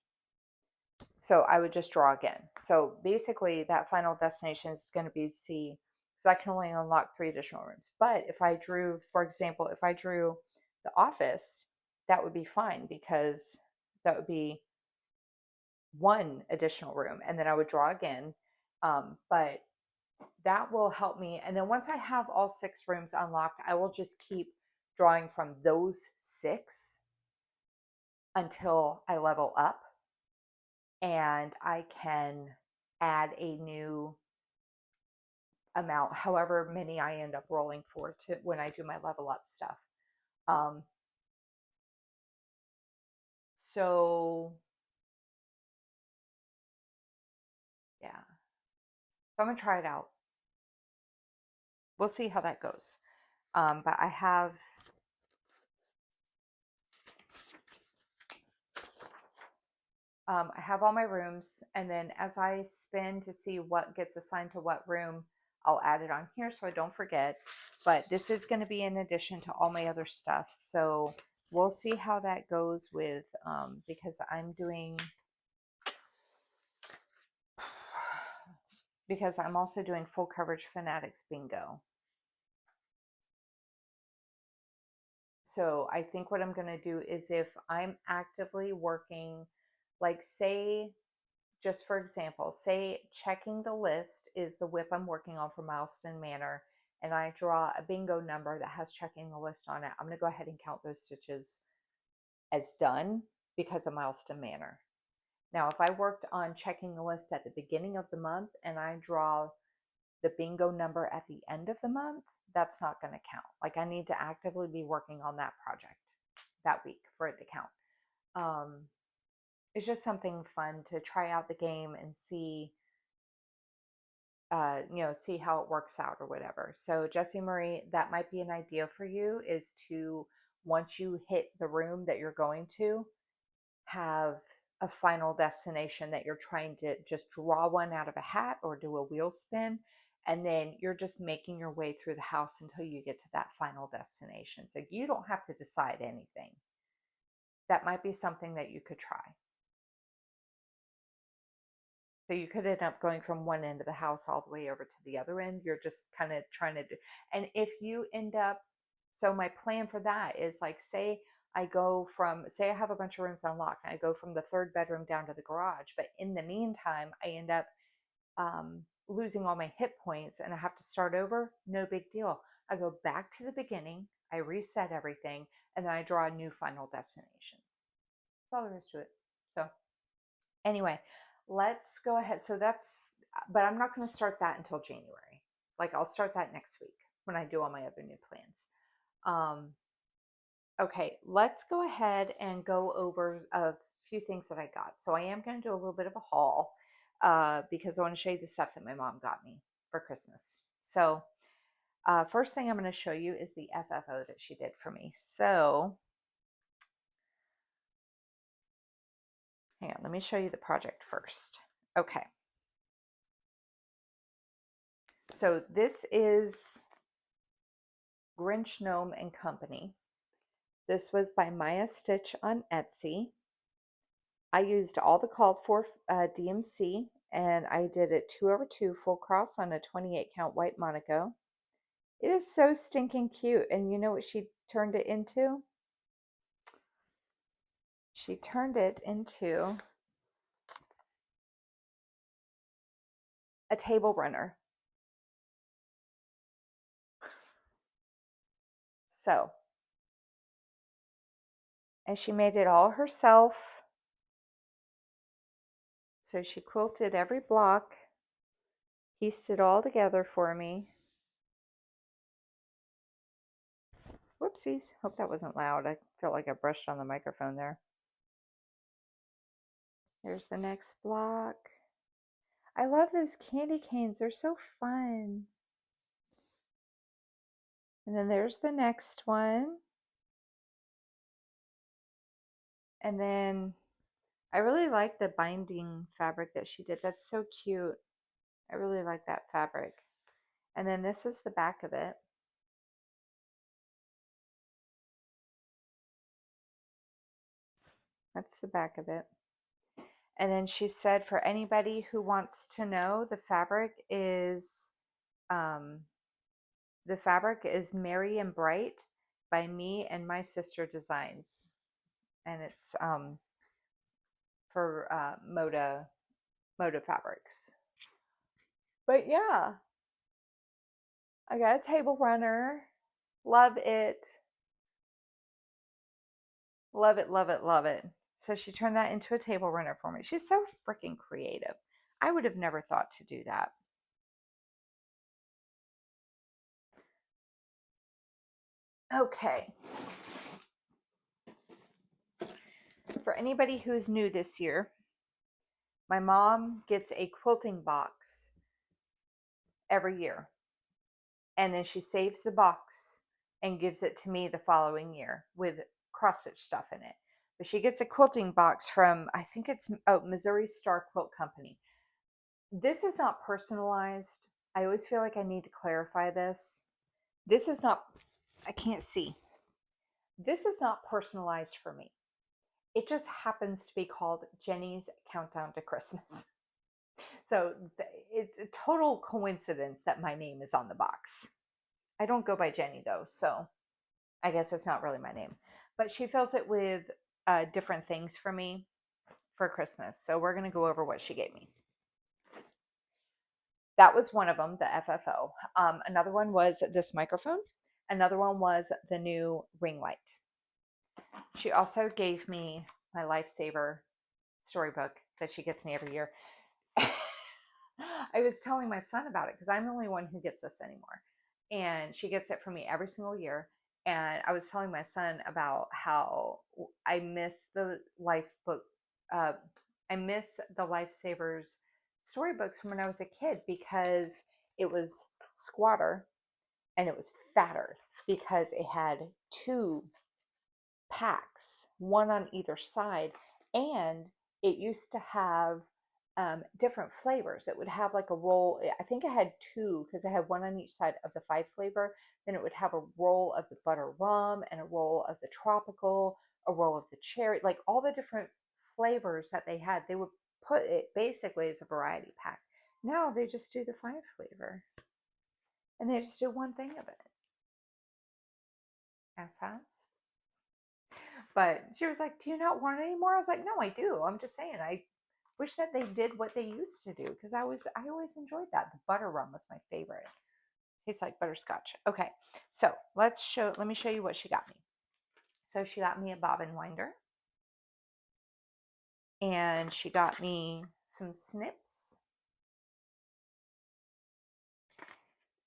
S1: So I would just draw again. So basically that final destination is going to be C, because I can only unlock 3 additional rooms. But if I drew, for example, if I drew the office, that would be fine, because that would be 1 additional room, and then I would draw again. But that will help me. And then once I have all 6 rooms unlocked, I will just keep drawing from those 6 until I level up, and I can add a new amount, however many I end up rolling for to when I do my level up stuff. Um, so yeah, so I'm gonna try it out. We'll see how that goes. But I have all my rooms, and then as I spin to see what gets assigned to what room, I'll add it on here so I don't forget. But this is going to be in addition to all my other stuff. So we'll see how that goes with, because I'm also doing full coverage Fanatics Bingo. So I think what I'm going to do is, if I'm actively working, like say, just for example, say checking the list is the whip I'm working on for Milestone Manor, and I draw a bingo number that has checking the list on it, I'm going to go ahead and count those stitches as done because of Milestone Manor. Now, if I worked on checking the list at the beginning of the month and I draw the bingo number at the end of the month, that's not going to count. Like, I need to actively be working on that project that week for it to count. It's just something fun to try out the game and see, see how it works out or whatever. So Jessie Marie, that might be an idea for you, is to, once you hit the room that you're going to, have a final destination that you're trying to just draw one out of a hat or do a wheel spin. And then you're just making your way through the house until you get to that final destination. So you don't have to decide anything. That might be something that you could try. So you could end up going from one end of the house all the way over to the other end. You're just kind of trying to do, and if you end up, so my plan for that is, like, say I have a bunch of rooms unlocked and I go from the 3rd bedroom down to the garage, but in the meantime, I end up losing all my hit points and I have to start over. No big deal. I go back to the beginning, I reset everything, and then I draw a new final destination. That's all there is to it. So anyway, let's go ahead. So but I'm not going to start that until January. Like, I'll start that next week when I do all my other new plans. Okay, let's go ahead and go over a few things that I got. So I am going to do a little bit of a haul because I want to show you the stuff that my mom got me for Christmas. So first thing I'm going to show you is the FFO that she did for me. So hang on, let me show you the project first. Okay. So this is Grinch Gnome and Company. This was by Maya Stitch on Etsy. I used all the called for DMC, and I did it 2/2 full cross on a 28 count white Monaco. It is so stinking cute. And you know what she turned it into? She turned it into a table runner. So, and she made it all herself. So she quilted every block, pieced it all together for me. Whoopsies. Hope that wasn't loud. I felt like I brushed on the microphone there. There's the next block. I love those candy canes. They're so fun. And then there's the next one. And then I really like the binding fabric that she did. That's so cute. I really like that fabric. And then this is the back of it. That's the back of it. And then she said, for anybody who wants to know, the fabric is Merry and Bright by me and my sister designs. And it's for Moda fabrics. But yeah, I got a table runner. Love it. Love it, love it, love it. So she turned that into a table runner for me. She's so freaking creative. I would have never thought to do that. Okay. For anybody who's new this year, my mom gets a quilting box every year. And then she saves the box and gives it to me the following year with cross stitch stuff in it. But she gets a quilting box from, I think it's Missouri Star Quilt Company. This is not personalized. I always feel like I need to clarify this. This is not, I can't see. This is not personalized for me. It just happens to be called Jenny's Countdown to Christmas. So it's a total coincidence that my name is on the box. I don't go by Jenny though, so I guess it's not really my name. But she fills it with different things for me for Christmas. So we're going to go over what she gave me. That was one of them, the FFO. Another one was this microphone. Another one was the new ring light. She also gave me my Lifesaver storybook that she gets me every year. I was telling my son about it because I'm the only one who gets this anymore. And she gets it for me every single year. And I was telling my son about how I miss the I miss the Lifesavers storybooks from when I was a kid because it was squatter and it was fatter because it had two packs, one on either side, and it used to have different flavors. It would have like a roll. I think it had two because it had one on each side of the 5 flavor. Then it would have a roll of the butter rum and a roll of the tropical, a roll of the cherry, like all the different flavors that they had. They would put it basically as a variety pack. Now they just do the 5 flavor and they just do one thing of it. Asshats. But she was like, "Do you not want any more?" I was like, "No, I do. I'm just saying, I wish that they did what they used to do because I always enjoyed that. The butter rum was my favorite. Tastes like butterscotch." Okay, so let me show you what she got me. So she got me a bobbin winder, and she got me some snips,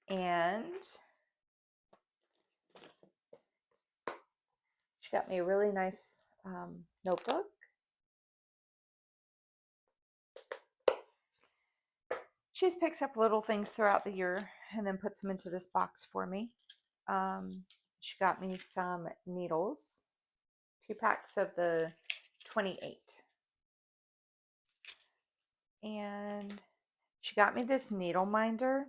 S1: and she got me a really nice notebook. She just picks up little things throughout the year and then puts them into this box for me. She got me some needles, 2 packs of the 28. And she got me this needle minder.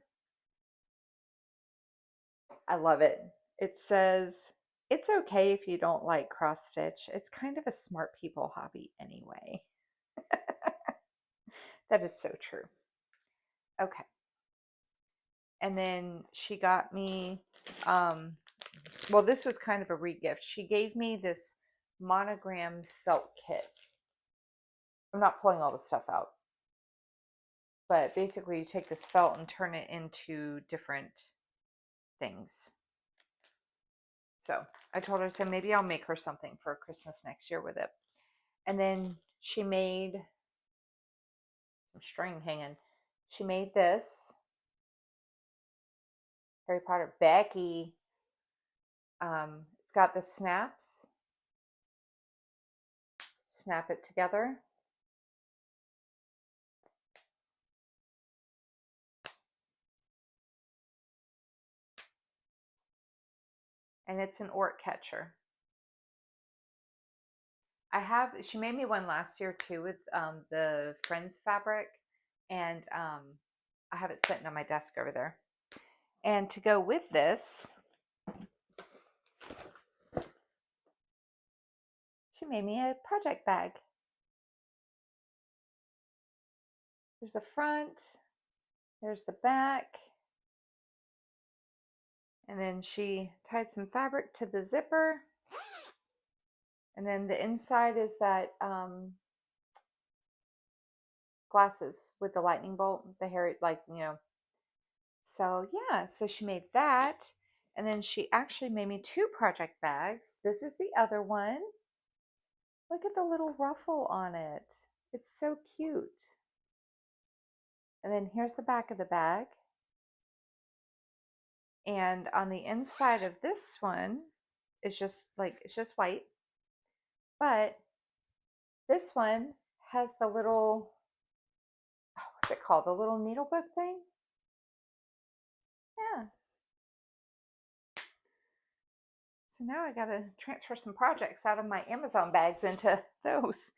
S1: I love it. It says, "It's okay if you don't like cross stitch. It's kind of a smart people hobby anyway." That is so true. Okay. And then she got me, well, this was kind of a regift. She gave me this monogrammed felt kit. I'm not pulling all the stuff out. But basically you take this felt and turn it into different things. So I told her, so maybe I'll make her something for Christmas next year with it. And then she made some string hanging. She made this Harry Potter Becky. It's got the snaps. Snap it together. And it's an Orc catcher. She made me one last year too with the Friends fabric, and I have it sitting on my desk over there. And to go with this, she made me a project bag. There's the front, there's the back, and then she tied some fabric to the zipper. And then the inside is that glasses with the lightning bolt, the hair, like, you know. So yeah, so she made that. And then she actually made me 2 project bags. This is the other one. Look at the little ruffle on it. It's so cute. And then here's the back of the bag. And on the inside of this one is just like, it's just white. But this one has the little, what's it called? The little needle book thing? Yeah. So now I got to transfer some projects out of my Amazon bags into those.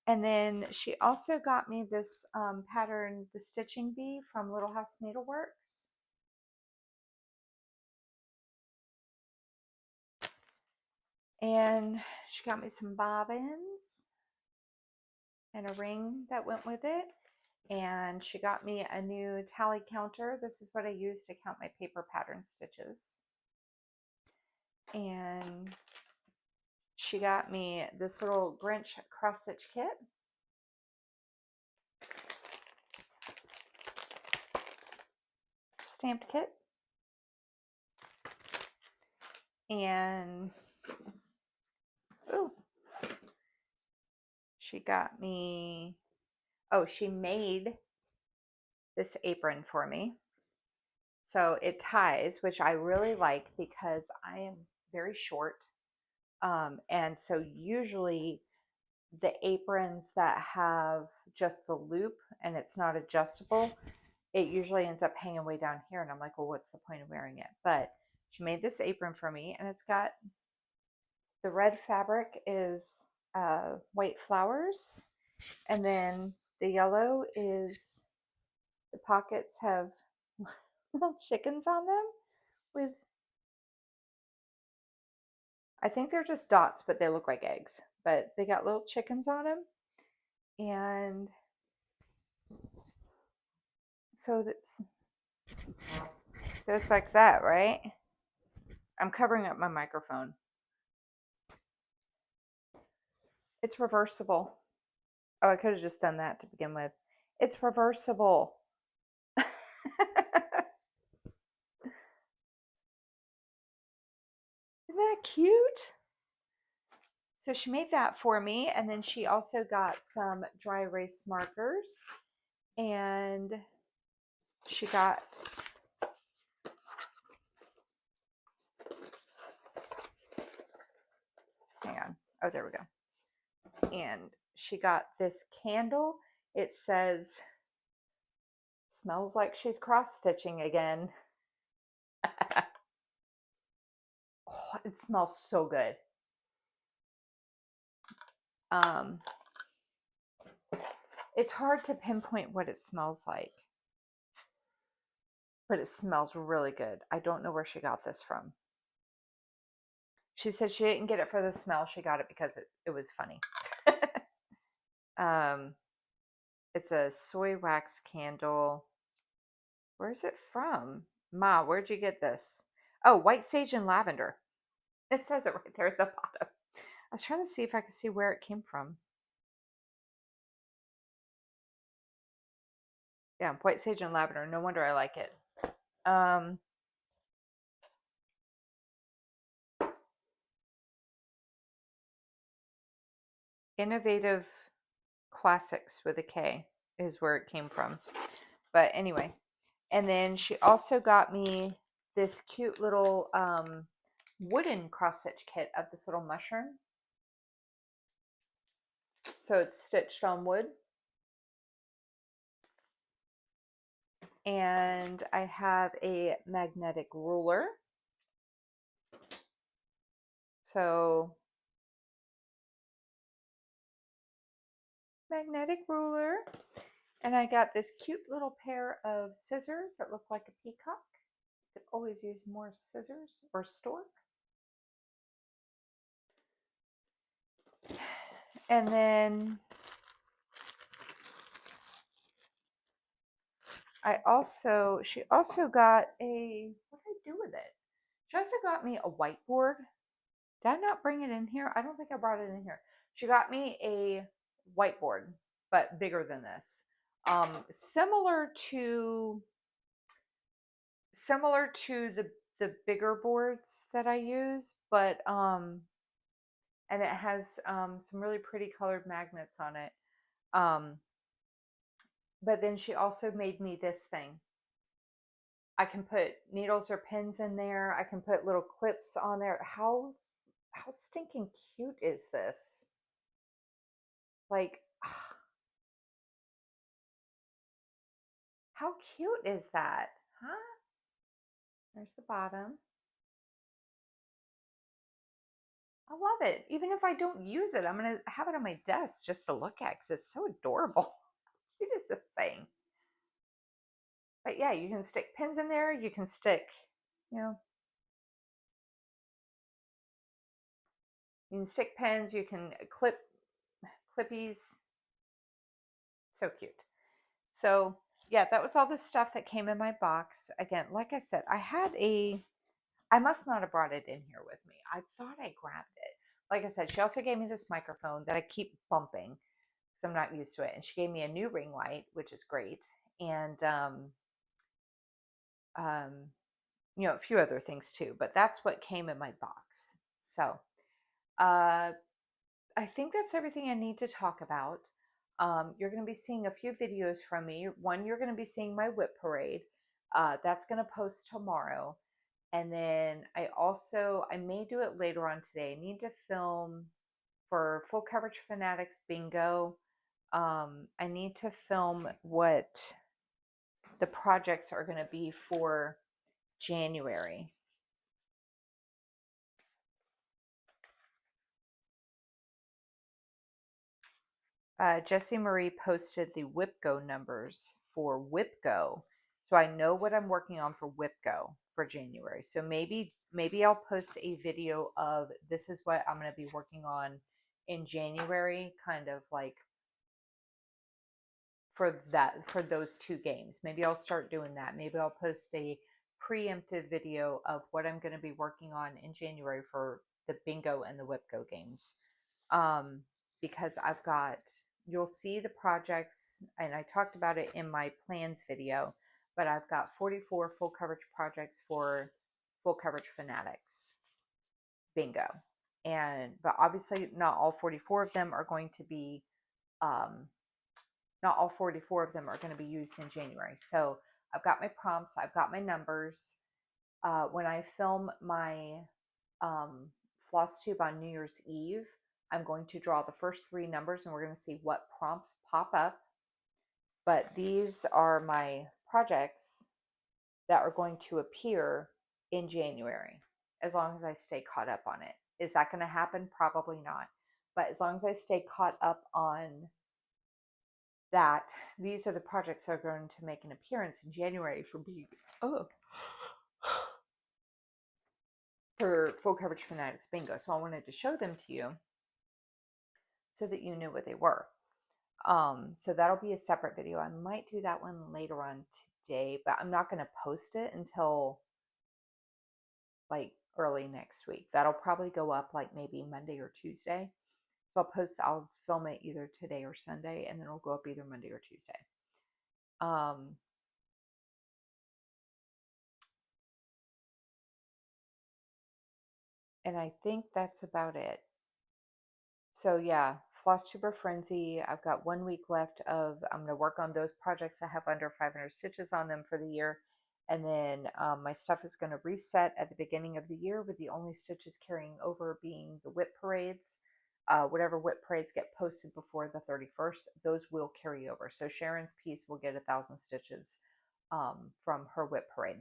S1: And then she also got me this pattern, the Stitching Bee from Little House Needleworks. And she got me some bobbins and a ring that went with it. And she got me a new tally counter. This is what I use to count my paper pattern stitches. And she got me this little Grinch cross stitch kit. Stamped kit. And ooh, she got me, oh, she made this apron for me. So it ties, which I really like because I am very short. And so usually the aprons that have just the loop and it's not adjustable, it usually ends up hanging way down here. And I'm like, well, what's the point of wearing it? But she made this apron for me, and it's got the red fabric is white flowers. And then the yellow is, the pockets have little chickens on them with, I think they're just dots, but they look like eggs. But they got little chickens on them. And so it's like that, right? I'm covering up my microphone. It's reversible. Oh, I could have just done that to begin with. It's reversible. Isn't that cute? So she made that for me, and then she also got some dry erase markers, and she got hang on. Oh, there we go. And she got this candle. It says, smells like she's cross stitching again. Oh, it smells so good. It's hard to pinpoint what it smells like, but it smells really good. I don't know where she got this from. She said she didn't get it for the smell. She got it because it was funny. It's a soy wax candle. Where is it from? Ma, where'd you get this? Oh, white sage and lavender. It says it right there at the bottom. I was trying to see if I could see where it came from. Yeah, white sage and lavender. No wonder I like it. Innovative Classics with a K is where it came from. But anyway, and then she also got me this cute little wooden cross stitch kit of this little mushroom. So it's stitched on wood. And I have a magnetic ruler. So magnetic ruler. And I got this cute little pair of scissors that look like a peacock. Could always use more scissors, or stork. And then she also got a, what did I do with it? She also got me a whiteboard. Did I not bring it in here? I don't think I brought it in here. She got me a whiteboard, but bigger than this. Similar to the bigger boards that I use, but and it has some really pretty colored magnets on it. Um, but then she also made me this thing. I can put needles or pins in there. I can put little clips on there. How stinking cute is this? Like, how cute is that? Huh? There's the bottom. I love it. Even if I don't use it, I'm going to have it on my desk just to look at because it's so adorable. How cute is this thing? But yeah, you can stick pins in there. You can stick, you know, you can stick pins. You can clip clippies. So cute. So yeah, that was all the stuff that came in my box. Again, like I said, I must not have brought it in here with me. I thought I grabbed it. Like I said, she also gave me this microphone that I keep bumping because I'm not used to it. And she gave me a new ring light, which is great. And, um, you know, a few other things too, but that's what came in my box. So, I think that's everything I need to talk about. You're going to be seeing a few videos from me. One, you're going to be seeing my whip parade. That's going to post tomorrow. And then I may do it later on today. I need to film for Full Coverage Fanatics Bingo. I need to film what the projects are going to be for January. Jessie Marie posted the WhipGo numbers for WhipGo, so I know what I'm working on for WhipGo for January. So maybe I'll post a video of this is what I'm going to be working on in January, kind of like for those two games. Maybe I'll start doing that. Maybe I'll post a preemptive video of what I'm going to be working on in January for the Bingo and the WhipGo games. Because you'll see the projects, and I talked about it in my plans video, but I've got 44 full coverage projects for Full Coverage Fanatics Bingo. But obviously not all 44 of them are going to be, not all 44 of them are going to be used in January. So I've got my prompts, I've got my numbers. When I film my Flosstube on New Year's Eve, I'm going to draw the first three numbers and we're going to see what prompts pop up. But these are my projects that are going to appear in January, as long as I stay caught up on it. Is that going to happen? Probably not. But as long as I stay caught up on that, these are the projects that are going to make an appearance in January for Full Coverage Fanatics Bingo. So I wanted to show them to you so that you knew what they were. So that'll be a separate video. I might do that one later on today, but I'm not going to post it until like early next week. That'll probably go up like maybe Monday or Tuesday. So I'll film it either today or Sunday, and then it'll go up either Monday or Tuesday. And I think that's about it. So yeah, Flosstuber Frenzy. I've got 1 week left I'm going to work on those projects I have under 500 stitches on them for the year. And then my stuff is going to reset at the beginning of the year, with the only stitches carrying over being the whip parades. Whatever whip parades get posted before the 31st, those will carry over. So Sharon's piece will get 1,000 stitches from her whip parade.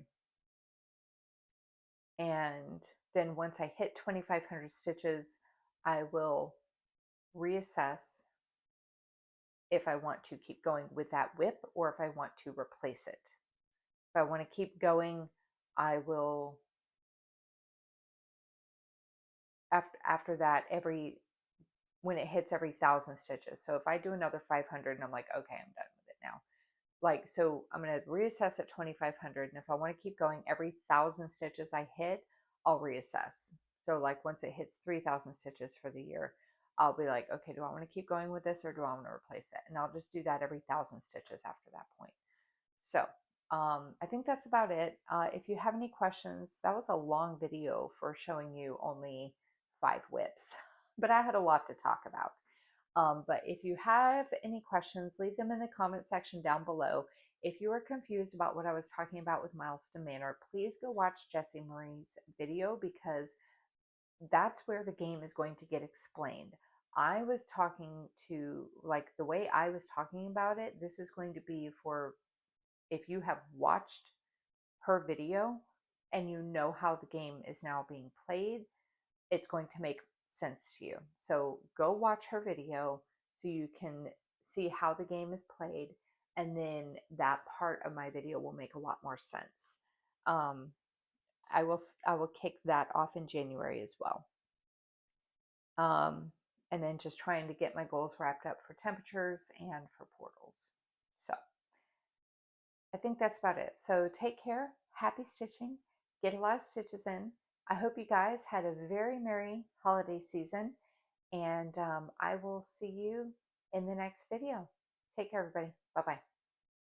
S1: And then once I hit 2,500 stitches, I will reassess if I want to keep going with that whip or if I want to replace it. If I want to keep going, I will, after that, when it hits every 1,000 stitches. So if I do another 500 and I'm like, okay, I'm done with it now. Like, so I'm going to reassess at 2,500. And if I want to keep going, every 1,000 stitches I hit, I'll reassess. So like once it hits 3,000 stitches for the year, I'll be like, okay, do I want to keep going with this or do I want to replace it? And I'll just do that every 1,000 stitches after that point. So I think that's about it. If you have any questions, that was a long video for showing you only 5 whips. but I had a lot to talk about. But if you have any questions, leave them in the comment section down below. If you are confused about what I was talking about with Milestone Manor, please go watch Jessie Marie's video, because that's where the game is going to get explained. I was talking to, like, the way I was talking about it, this is going to be for if you have watched her video and you know how the game is now being played, it's going to make sense to you. So go watch her video so you can see how the game is played, and then that part of my video will make a lot more sense. I will kick that off in January as well. And then just trying to get my goals wrapped up for temperatures and for portals. So I think that's about it. So take care, happy stitching, get a lot of stitches in. I hope you guys had a very merry holiday season, and I will see you in the next video. Take care, everybody. Bye-bye.